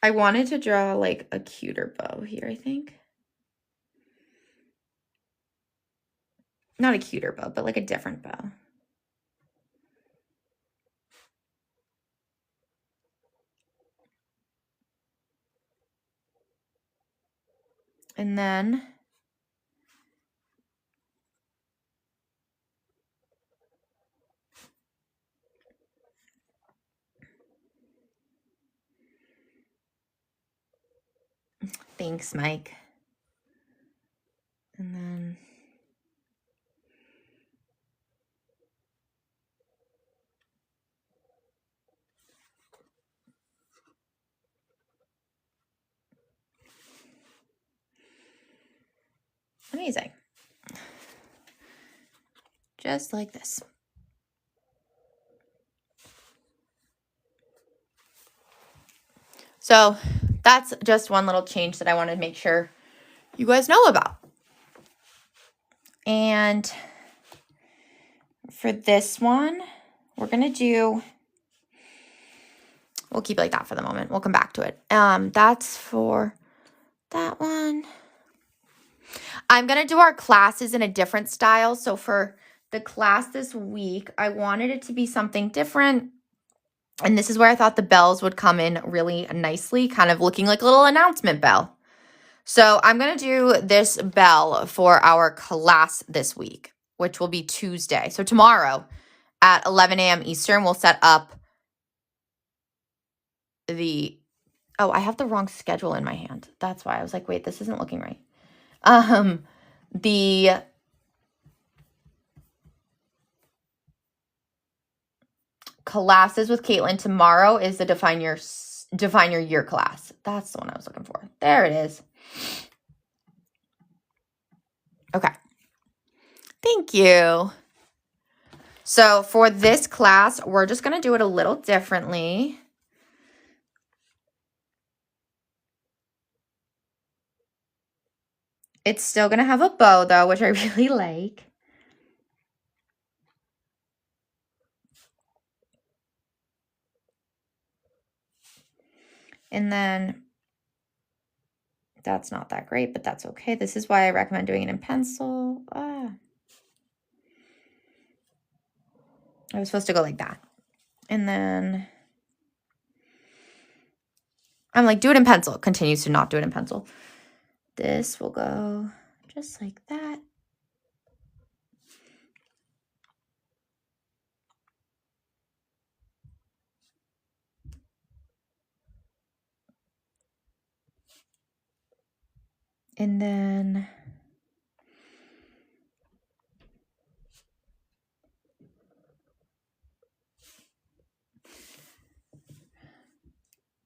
I wanted to draw like a cuter bow here, I think. Not a cuter bow, but like a different bow. And then thanks, Mike. And then amazing. Just like this. So that's just one little change that I wanted to make sure you guys know about. And for this one, we'll keep it like that for the moment. We'll come back to it. That's for that one. I'm going to do our classes in a different style. So for the class this week, I wanted it to be something different. And this is where I thought the bells would come in really nicely, kind of looking like a little announcement bell. So I'm going to do this bell for our class this week, which will be Tuesday. So tomorrow at 11 a.m. Eastern, we'll set up oh, I have the wrong schedule in my hand. That's why I was like, wait, this isn't looking right. The classes with Caitlin tomorrow is the Define Your Year class. That's the one I was looking for. There it is. Okay. Thank you. So for this class, we're just going to do it a little differently. It's still going to have a bow though, which I really like. And then that's not that great, but that's okay. This is why I recommend doing it in pencil. I was supposed to go like that. And then I'm like, do it in pencil. Continues to not do it in pencil. This will go just like that. And then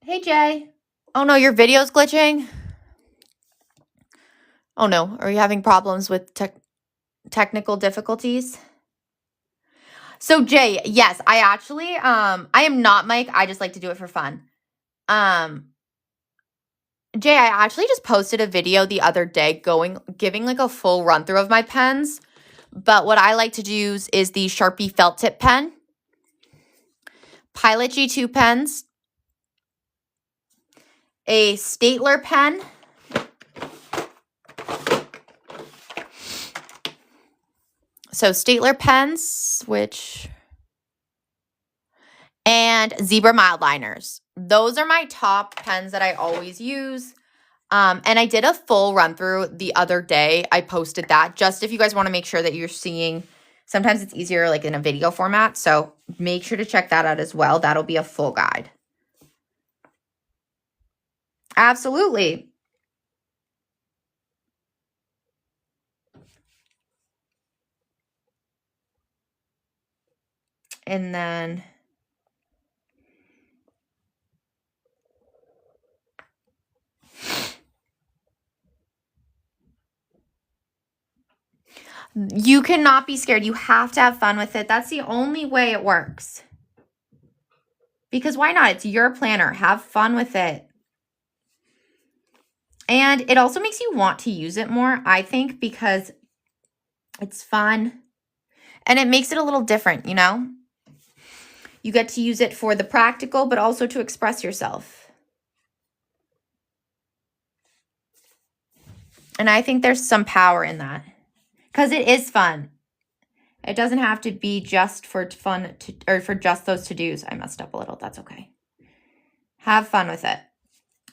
hey, Jay. Oh, no, your video's glitching? Oh, no. Are you having problems with technical difficulties? So, Jay, yes, I actually, I am not Mike. I just like to do it for fun. Jay, I actually just posted a video the other day giving like a full run through of my pens. But what I like to use is the Sharpie felt tip pen, Pilot G2 pens, a Staedtler pen, so Staedtler pens, and Zebra Mildliners. Those are my top pens that I always use. And I did a full run through the other day. I posted that just if you guys want to make sure that you're seeing. Sometimes it's easier like in a video format. So make sure to check that out as well. That'll be a full guide. Absolutely. And then you cannot be scared. You have to have fun with it. That's the only way it works. Because why not? It's your planner. Have fun with it. And it also makes you want to use it more, I think, because it's fun. And it makes it a little different, you know? You get to use it for the practical, but also to express yourself. And I think there's some power in that. Because it is fun. It doesn't have to be just for fun or for just those to-dos. I messed up a little. That's okay. Have fun with it.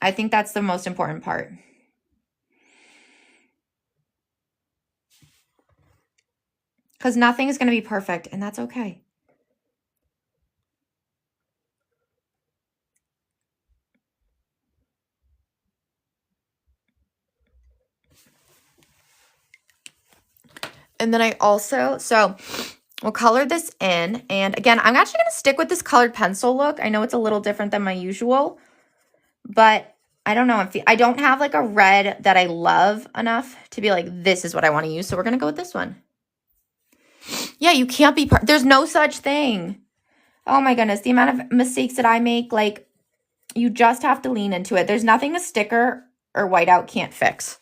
I think that's the most important part. Because nothing is going to be perfect, and that's okay. And then I also, so we'll color this in. And again, I'm actually going to stick with this colored pencil look. I know it's a little different than my usual, but I don't know. I don't have like a red that I love enough to be like, this is what I want to use. So we're going to go with this one. Yeah, you can't be, there's no such thing. Oh my goodness. The amount of mistakes that I make, like you just have to lean into it. There's nothing a sticker or whiteout can't fix.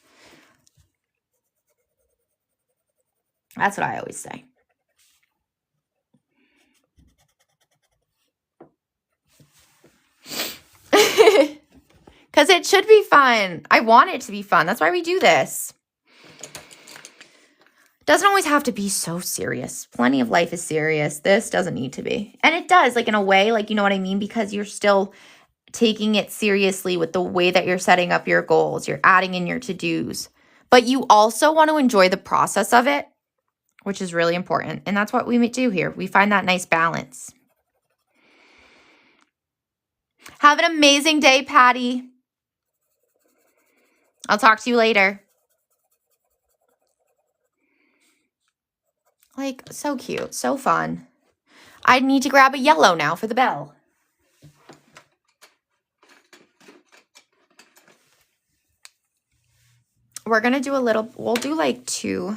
That's what I always say. Because it should be fun. I want it to be fun. That's why we do this. Doesn't always have to be so serious. Plenty of life is serious. This doesn't need to be. And it does, like in a way, like, you know what I mean? Because you're still taking it seriously with the way that you're setting up your goals. You're adding in your to-dos. But you also want to enjoy the process of it, which is really important. And that's what we do here. We find that nice balance. Have an amazing day, Patty. I'll talk to you later. Like, so cute. So fun. I need to grab a yellow now for the bell. We're going to do a little, we'll do like 2.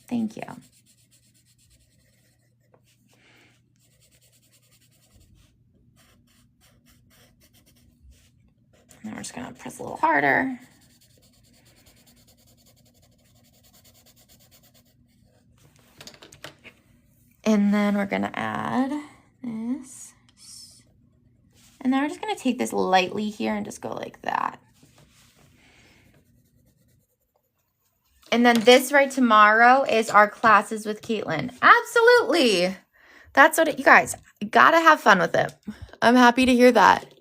Thank you. Now we're just going to press a little harder. And then we're going to add this. And then we're just going to take this lightly here and just go like that. And then this right tomorrow is our classes with Caitlin. Absolutely. That's what you guys gotta have fun with it. I'm happy to hear that.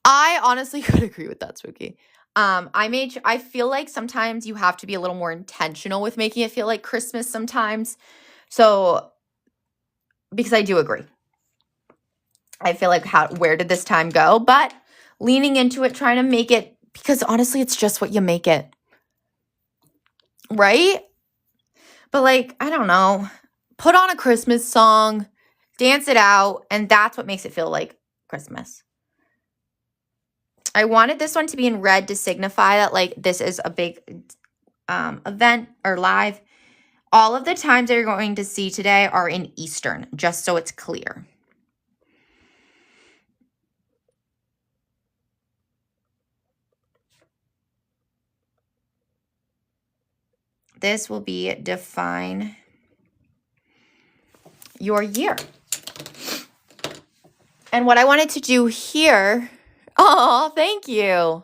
I honestly could agree with that, Spooky. I feel like sometimes you have to be a little more intentional with making it feel like Christmas sometimes. So, because I do agree. I feel like where did this time go? But leaning into it, trying to make it, because honestly, it's just what you make it. Right? But like, I don't know. Put on a Christmas song, dance it out, and that's what makes it feel like Christmas. I wanted this one to be in red to signify that like this is a big event or live. All of the times that you're going to see today are in Eastern, just so it's clear. This will be define your year. And what I wanted to do here, oh, thank you.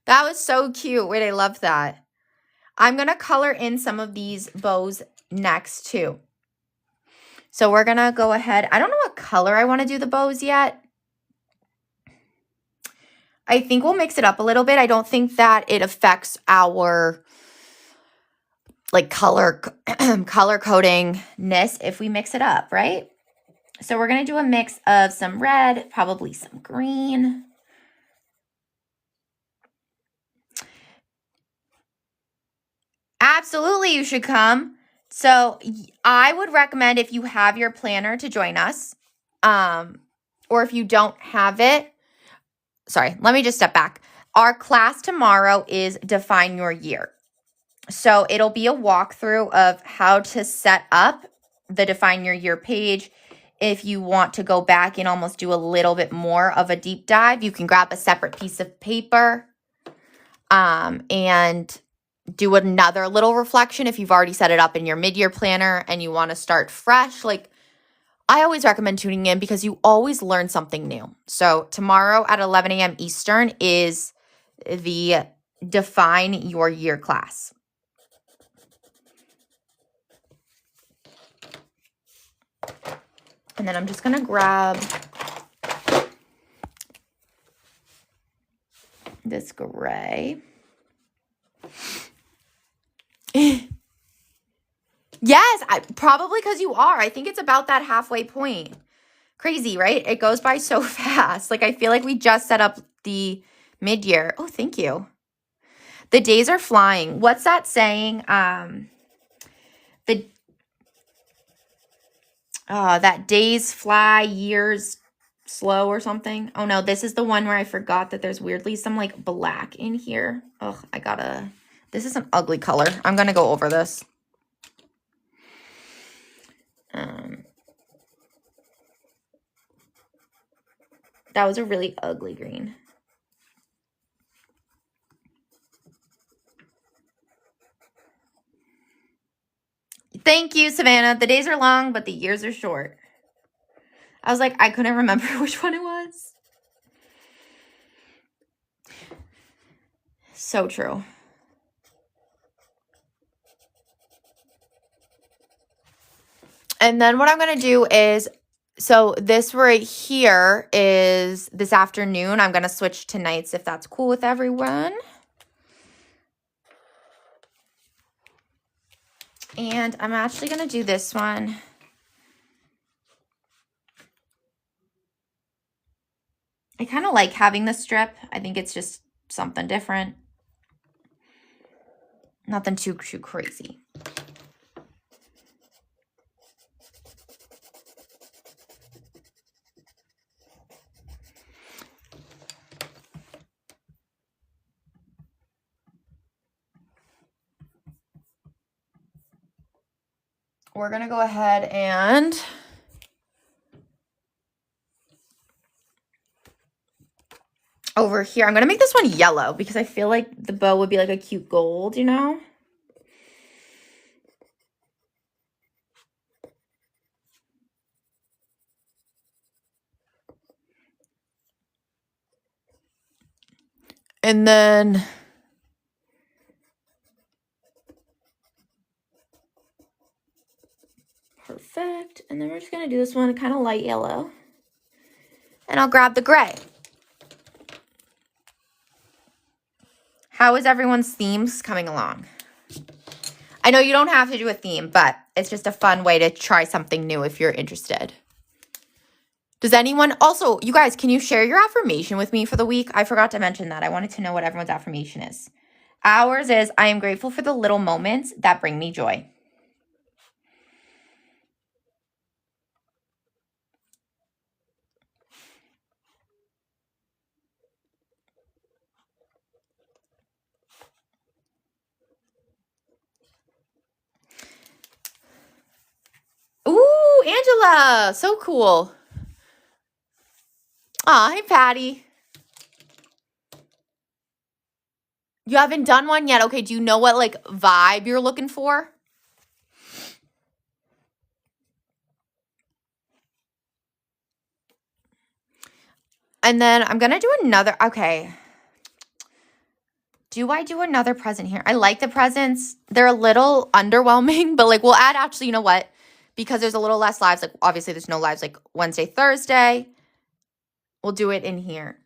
That was so cute. Wait, I love that. I'm going to color in some of these bows next too. So we're going to go ahead. I don't know what color I want to do the bows yet. I think we'll mix it up a little bit. I don't think that it affects our like color codingness if we mix it up, right? So we're going to do a mix of some red, probably some green. Absolutely, you should come. So I would recommend if you have your planner to join us. Or if you don't have it, sorry, let me just step back. Our class tomorrow is Define Your Year. So it'll be a walkthrough of how to set up the Define Your Year page. If you want to go back and almost do a little bit more of a deep dive, you can grab a separate piece of paper and do another little reflection if you've already set it up in your mid-year planner and you want to start fresh. Like, I always recommend tuning in because you always learn something new. So tomorrow at 11 a.m. Eastern is the Define Your Year class. And then I'm just going to grab this gray. Yes, probably because you are. I think it's about that halfway point. Crazy, right? It goes by so fast. Like, I feel like we just set up the mid-year. Oh, thank you. The days are flying. What's that saying? That days fly, years slow or something. Oh no, this is the one where I forgot that there's weirdly some like black in here. Oh, this is an ugly color. I'm gonna go over this. That was a really ugly green. Thank you, Savannah. The days are long, but the years are short. I was like, I couldn't remember which one it was. So true. And then what I'm going to do is, so this right here is this afternoon. I'm going to switch to nights if that's cool with everyone. And I'm actually going to do this one. I kind of like having the strip. I think it's just something different. Nothing too crazy. We're going to go ahead and over here, I'm going to make this one yellow because I feel like the bow would be like a cute gold, you know? And then Perfect. And then we're just going to do this one kind of light yellow. And I'll grab the gray. How is everyone's themes coming along? I know you don't have to do a theme, but it's just a fun way to try something new if you're interested. Does anyone, also, you guys, can you share your affirmation with me for the week? I forgot to mention that. I wanted to know what everyone's affirmation is. Ours is, I am grateful for the little moments that bring me joy. Ooh, Angela, so cool. Aw, hey, Patty. You haven't done one yet? Okay, do you know what, like, vibe you're looking for? And then I'm going to do another, okay. Do I do another present here? I like the presents. They're a little underwhelming, but, like, we'll add, actually, you know what? Because there's a little less lives, like, obviously there's no lives, like, Wednesday, Thursday. We'll do it in here.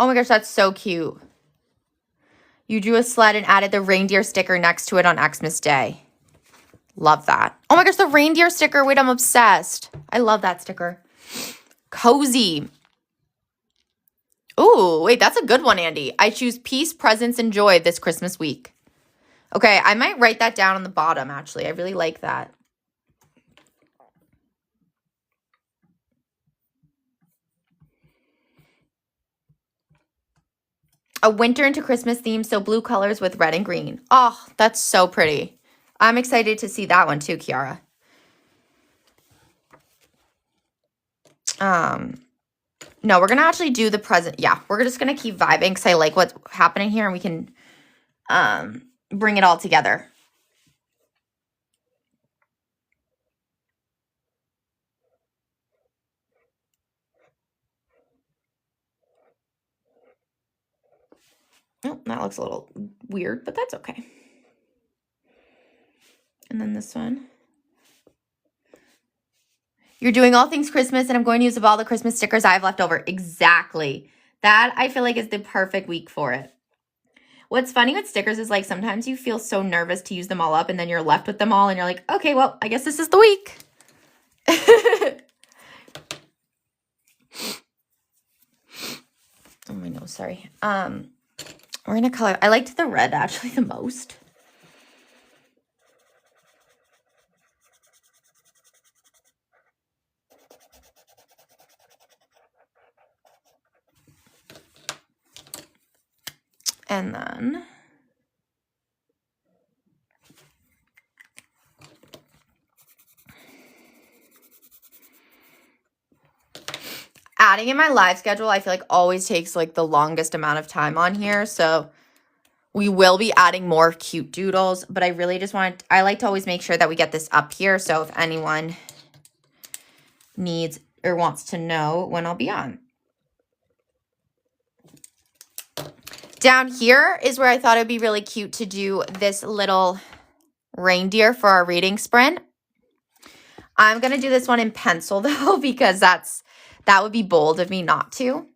Oh my gosh, that's so cute. You drew a sled and added the reindeer sticker next to it on Xmas Day. Love that. Oh my gosh, the reindeer sticker. Wait, I'm obsessed. I love that sticker. Cozy. Ooh, wait, that's a good one, Andy. I choose peace, presence, and joy this Christmas week. Okay, I might write that down on the bottom, actually. I really like that. A winter into Christmas theme, so blue colors with red and green. Oh, that's so pretty. I'm excited to see that one too, Kiara. No, we're going to actually do the present. Yeah, we're just going to keep vibing because I like what's happening here and we can bring it all together. Oh, that looks a little weird, but that's okay. And then this one. You're doing all things Christmas, and I'm going to use up all the Christmas stickers I have left over. Exactly. That, I feel like, is the perfect week for it. What's funny with stickers is, like, sometimes you feel so nervous to use them all up, and then you're left with them all, and you're like, okay, well, I guess this is the week. Oh, my nose, sorry. We're going to color. I liked the red, actually, the most. And then adding in my live schedule, I feel like always takes like the longest amount of time on here. So we will be adding more cute doodles, but I really just I like to always make sure that we get this up here. So if anyone needs or wants to know when I'll be on. Down here is where I thought it'd be really cute to do this little reindeer for our reading sprint. I'm going to do this one in pencil though, because that would be bold of me not to.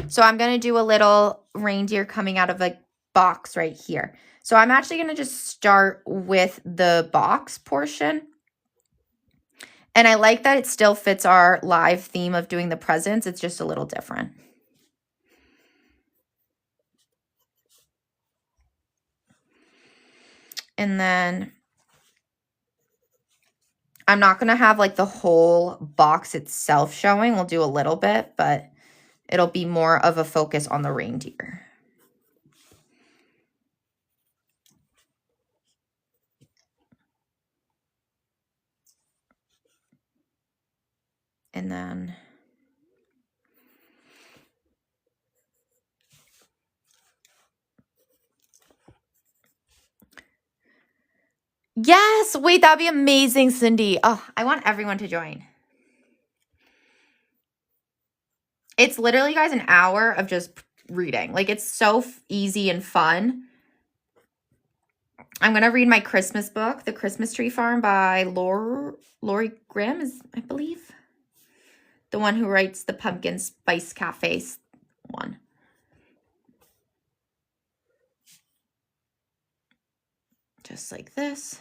So I'm going to do a little reindeer coming out of a box right here. So I'm actually going to just start with the box portion. And I like that it still fits our live theme of doing the presents. It's just a little different. And then I'm not going to have like the whole box itself showing. We'll do a little bit, but it'll be more of a focus on the reindeer. And then yes, wait, that'd be amazing, Cindy. Oh, I want everyone to join. It's literally, guys, an hour of just reading. Like, it's so easy and fun. I'm going to read my Christmas book, The Christmas Tree Farm by Lori Graham, I believe. The one who writes the Pumpkin Spice Cafe one. Just like this.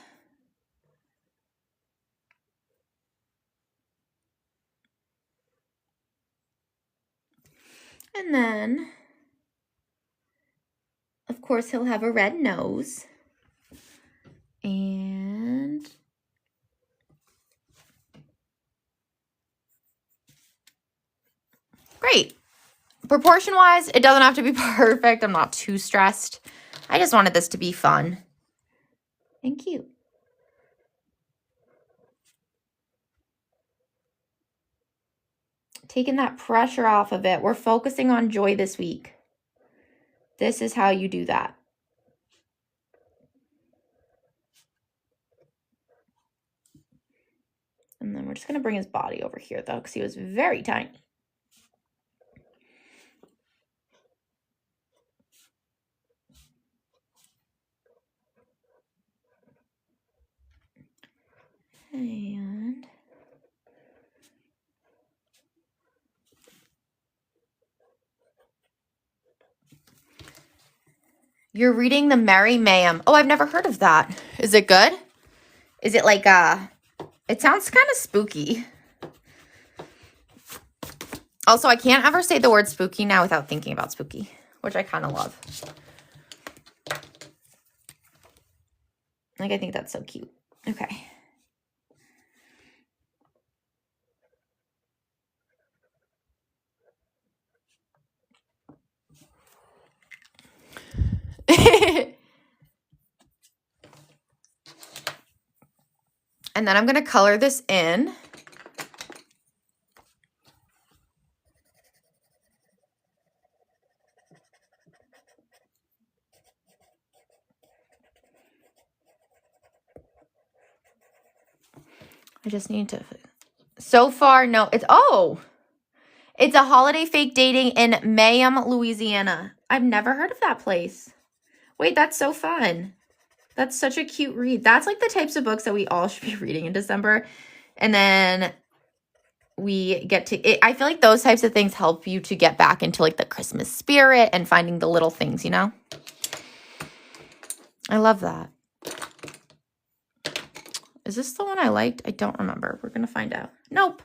And then, of course, he'll have a red nose. And great. Proportion-wise, it doesn't have to be perfect. I'm not too stressed. I just wanted this to be fun and cute. Taking that pressure off of it. We're focusing on joy this week. This is how you do that. And then we're just going to bring his body over here, though, because he was very tiny. And you're reading The Merry Mayhem. Oh, I've never heard of that. Is it good? Is it like it sounds kind of spooky. Also, I can't ever say the word spooky now without thinking about spooky, which I kind of love. Like, I think that's so cute. Okay. And then I'm going to color this in. I just need to, so far, no, it's a holiday fake dating in Mayhem, Louisiana. I've never heard of that place. Wait, that's so fun. That's such a cute read. That's like the types of books that we all should be reading in December. And then we get to, I feel like those types of things help you to get back into like the Christmas spirit and finding the little things, you know? I love that. Is this the one I liked? I don't remember. We're going to find out. Nope.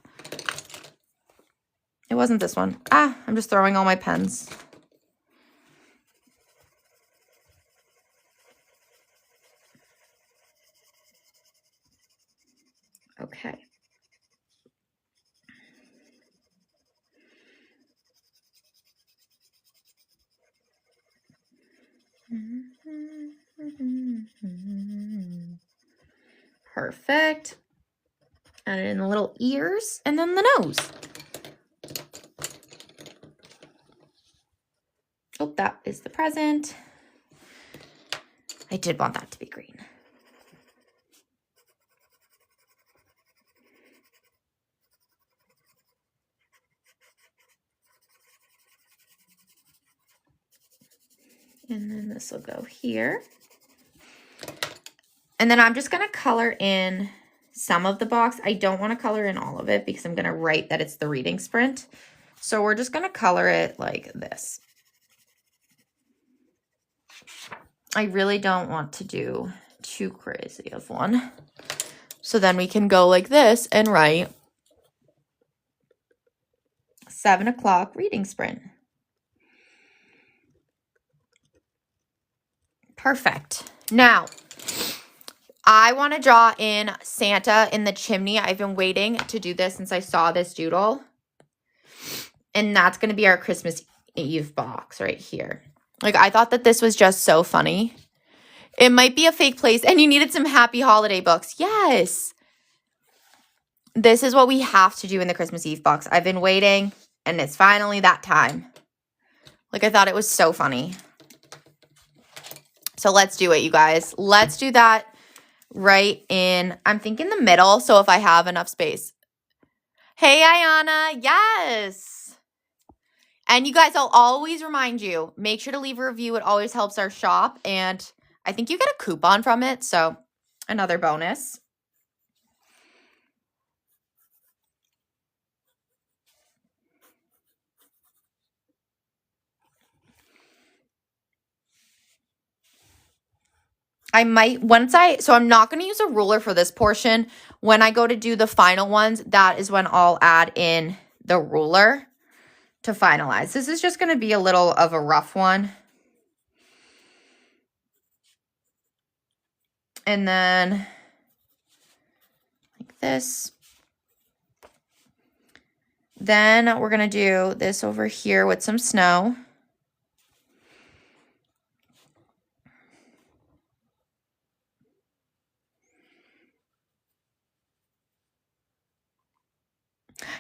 It wasn't this one. I'm just throwing all my pens. Okay. Perfect. Add it in the little ears and then the nose. Oh, that is the present. I did want that to be green. And then this will go here. And then I'm just going to color in some of the box. I don't want to color in all of it because I'm going to write that it's the reading sprint. So we're just going to color it like this. I really don't want to do too crazy of one. So then we can go like this and write 7 o'clock reading sprint. Perfect. Now, I want to draw in Santa in the chimney. I've been waiting to do this since I saw this doodle. And that's going to be our Christmas Eve box right here. Like, I thought that this was just so funny. It might be a fake place. And you needed some happy holiday books. Yes. This is what we have to do in the Christmas Eve box. I've been waiting, and it's finally that time. Like, I thought it was so funny. So let's do it, you guys. Let's do that right in, I'm thinking the middle, so if I have enough space. Hey, Ayana. Yes. And you guys, I'll always remind you, make sure to leave a review. It always helps our shop. And I think you get a coupon from it, so another bonus. I might, so I'm not going to use a ruler for this portion. When I go to do the final ones, that is when I'll add in the ruler to finalize. This is just going to be a little of a rough one. And then like this. Then we're going to do this over here with some snow.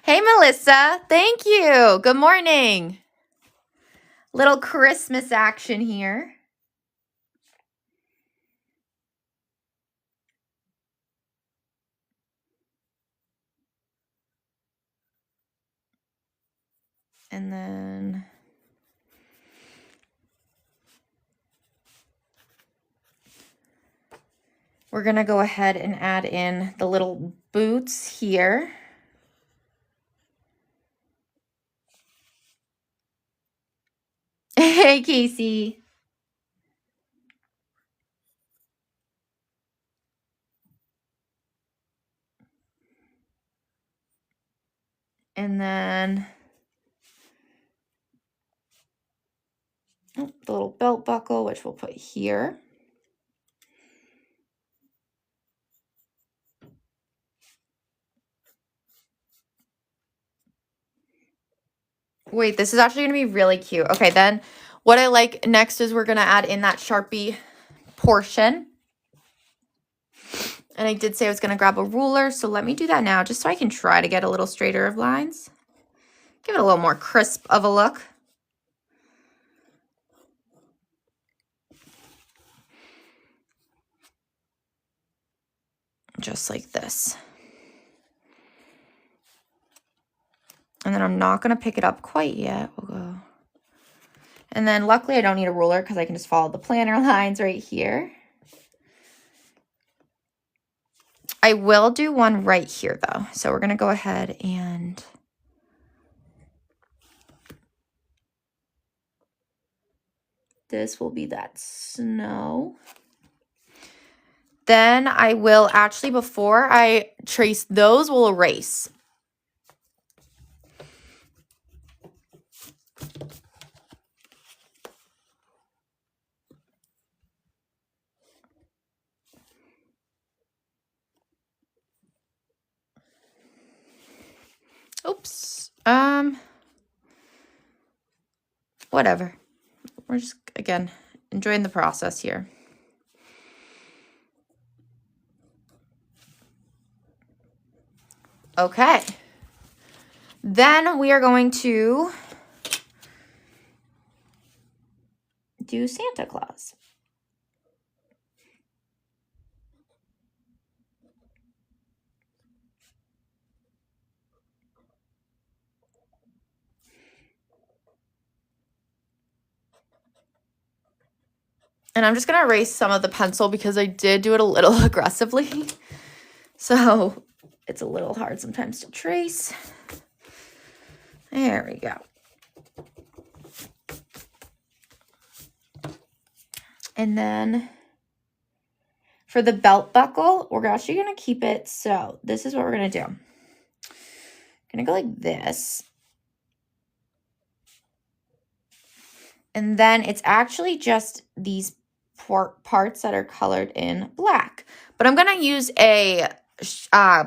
Hey, Melissa. Thank you. Good morning. Little Christmas action here. And then we're going to go ahead and add in the little boots here. Hey, Casey. And then the little belt buckle, which we'll put here. Wait, this is actually going to be really cute. Okay, then what I like next is we're going to add in that Sharpie portion. And I did say I was going to grab a ruler, so let me do that now just so I can try to get a little straighter of lines. Give it a little more crisp of a look. Just like this. And then I'm not going to pick it up quite yet. We'll go. And then luckily I don't need a ruler because I can just follow the planner lines right here. I will do one right here though. So we're going to go ahead and this will be that snow. Then I will actually, before I trace those, we'll erase. Oops. Whatever. We're just, again, enjoying the process here. Okay. Then we are going to do Santa Claus. And I'm just going to erase some of the pencil because I did do it a little aggressively. So it's a little hard sometimes to trace. There we go. And then for the belt buckle, we're actually going to keep it. So this is what we're going to do. I'm going to go like this. And then it's actually just these parts that are colored in black. But I'm going to use a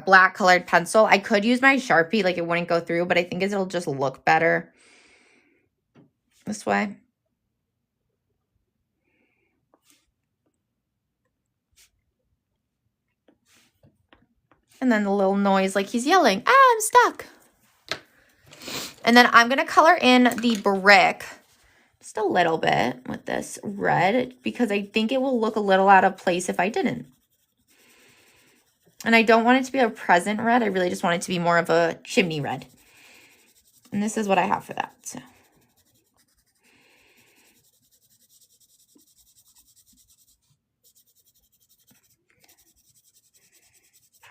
black colored pencil. I could use my Sharpie, like it wouldn't go through, but I think it'll just look better this way. And then the little noise like he's yelling, ah, I'm stuck. And then I'm going to color in the brick just a little bit with this red because I think it will look a little out of place if I didn't. And I don't want it to be a present red. I really just want it to be more of a chimney red. And this is what I have for that. So.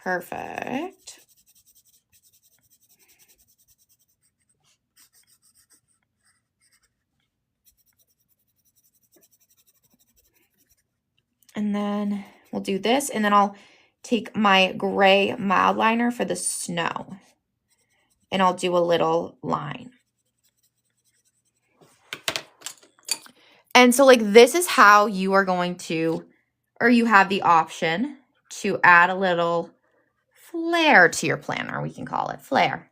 Perfect. And then we'll do this, and then I'll take my gray mild liner for the snow, and I'll do a little line. And so like this is how you are going to, or you have the option to add a little flair to your planner. We can call it flair.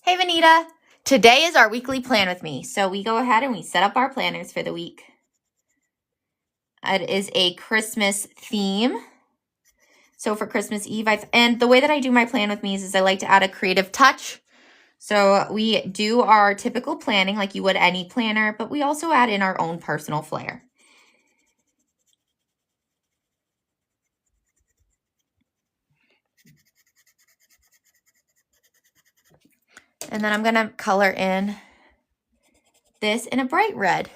Hey, Vanita. Today is our weekly plan with me. So we go ahead and we set up our planners for the week. It is a Christmas theme. So for Christmas Eve, and the way that I do my plan with me is I like to add a creative touch. So we do our typical planning like you would any planner, but we also add in our own personal flair. And then I'm going to color in this in a bright red.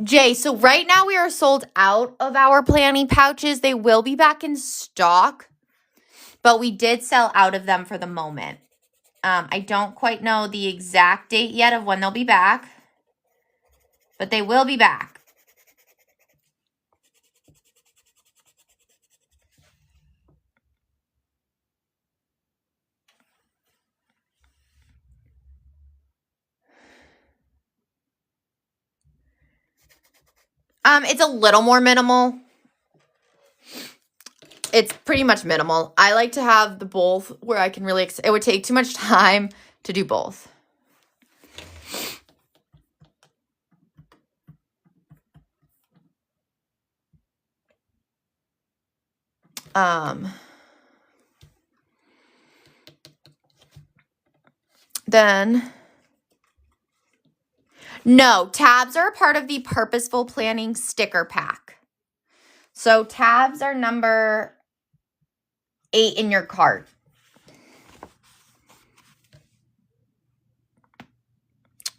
Jay, so right now we are sold out of our planning pouches. They will be back in stock, but we did sell out of them for the moment. I don't quite know the exact date yet of when they'll be back, but they will be back. It's a little more minimal. It's pretty much minimal. I like to have the both where I can really, it would take too much time to do both. Then, no, tabs are a part of the Purposeful Planning sticker pack. So tabs are number 8 in your cart.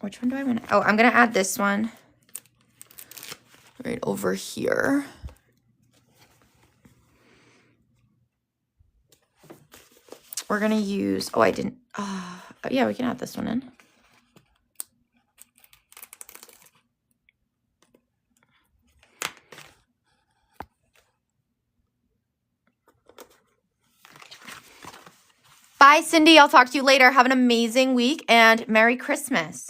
Which one do I want to? Oh, I'm going to add this one right over here. We're going to use, oh, I didn't, yeah, we can add this one in. Bye, Cindy. I'll talk to you later. Have an amazing week and Merry Christmas.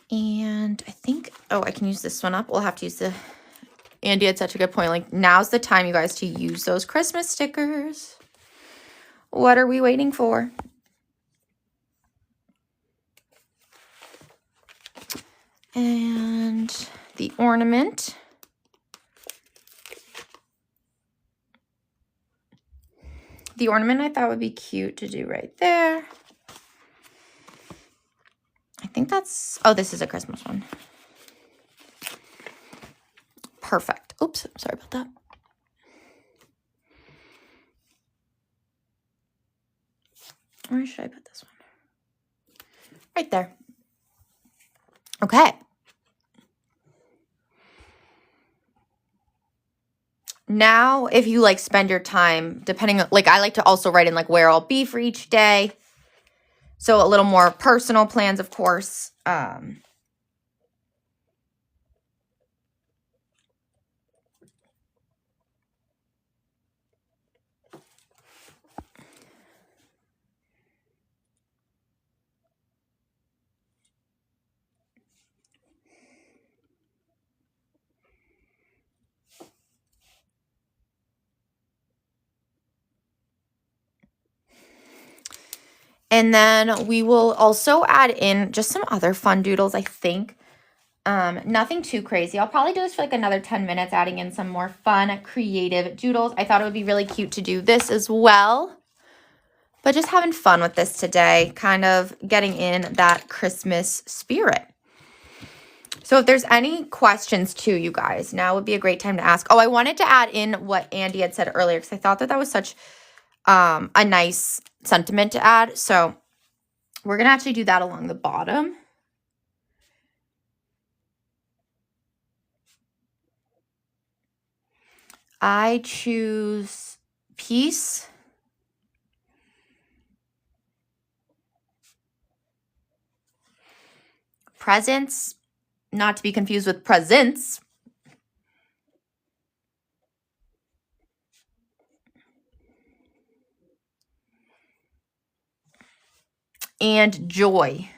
And I think, oh, I can use this one up. We'll have to use the, Andy had such a good point. Like, now's the time, you guys, to use those Christmas stickers. What are we waiting for? And the ornament. The ornament I thought would be cute to do right there. I think that's, oh, this is a Christmas one. Perfect. Oops, sorry about that. Where should I put this one? Right there. Okay. Now, if you like spend your time, depending on, like, I like to also write in like where I'll be for each day. So a little more personal plans, of course. And then we will also add in just some other fun doodles, I think. Nothing too crazy. I'll probably do this for like another 10 minutes, adding in some more fun, creative doodles. I thought it would be really cute to do this as well. But just having fun with this today, kind of getting in that Christmas spirit. So if there's any questions too, you guys, now would be a great time to ask. Oh, I wanted to add in what Andy had said earlier because I thought that was such a nice sentiment to add. So we're going to actually do that along the bottom. I choose peace, presence, not to be confused with presents, and joy.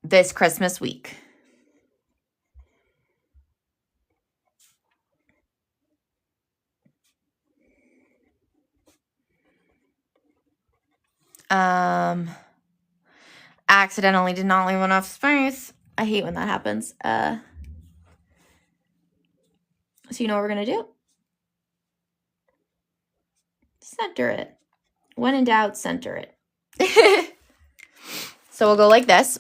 This Christmas week. Accidentally did not leave enough space. I hate when that happens. So you know what we're going to do? Center it. When in doubt, center it. So we'll go like this.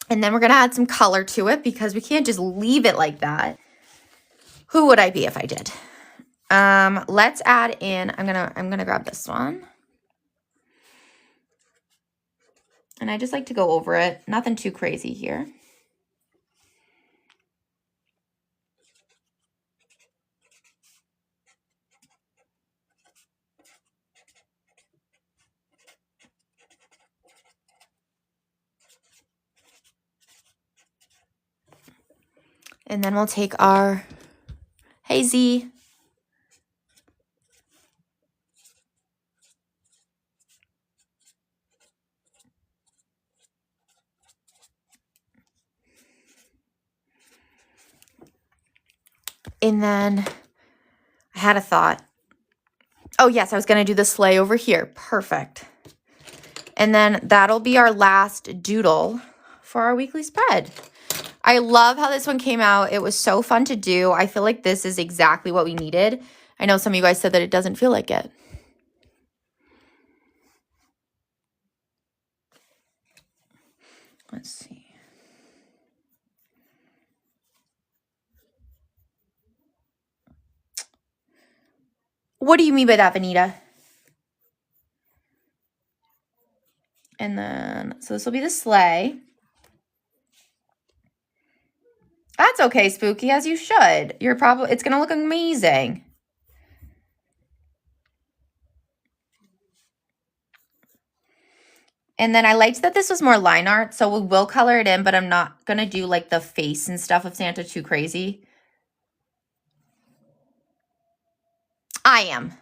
And then we're going to add some color to it because we can't just leave it like that. Who would I be if I did? Let's add in, I'm going to grab this one. And I just like to go over it. Nothing too crazy here. And then we'll take our hazy. And then I had a thought. Oh, yes, I was going to do the sleigh over here. Perfect. And then that'll be our last doodle for our weekly spread. I love how this one came out. It was so fun to do. I feel like this is exactly what we needed. I know some of you guys said that it doesn't feel like it. Let's see. What do you mean by that, Vanita? And then, so this will be the sleigh. That's okay, Spooky, as you should. It's going to look amazing. And then I liked that this was more line art, so we will color it in, but I'm not going to do like the face and stuff of Santa too crazy. I am.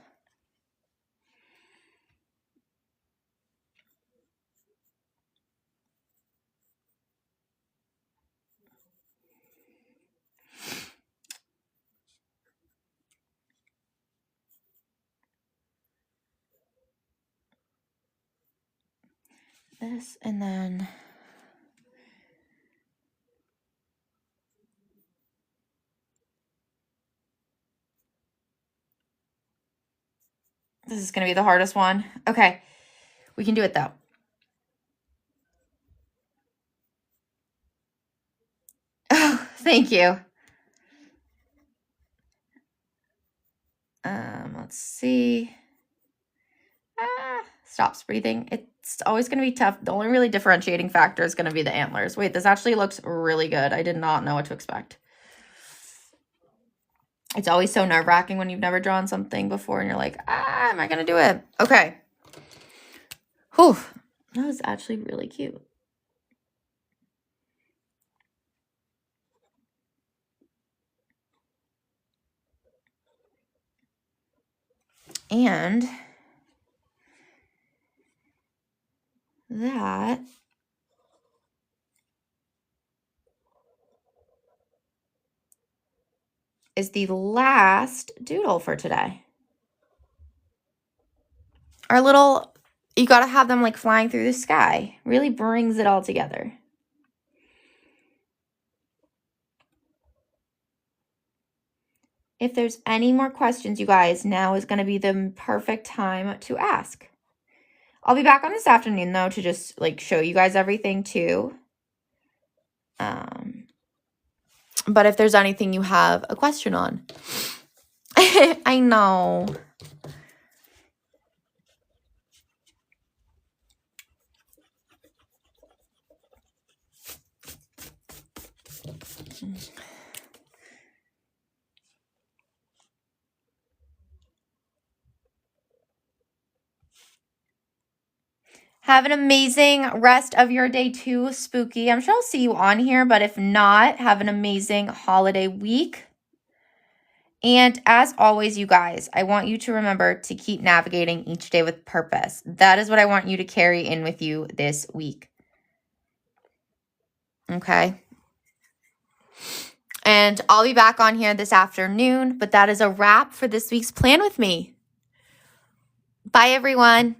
This, and then this is going to be the hardest one. Okay, we can do it though. Oh, thank you. Let's see. Stops breathing. It's always going to be tough. The only really differentiating factor is going to be the antlers. Wait, this actually looks really good. I did not know what to expect. It's always so nerve-wracking when you've never drawn something before and you're like, am I going to do it? Okay. Whew. That was actually really cute. And that is the last doodle for today. Our little, you got to have them like flying through the sky. Really brings it all together. If there's any more questions, you guys, now is going to be the perfect time to ask. I'll be back on this afternoon, though, to just, like, show you guys everything, too. But if there's anything you have a question on. I know. Have an amazing rest of your day too, Spooky. I'm sure I'll see you on here, but if not, have an amazing holiday week. And as always, you guys, I want you to remember to keep navigating each day with purpose. That is what I want you to carry in with you this week. Okay? And I'll be back on here this afternoon, but that is a wrap for this week's Plan With Me. Bye, everyone.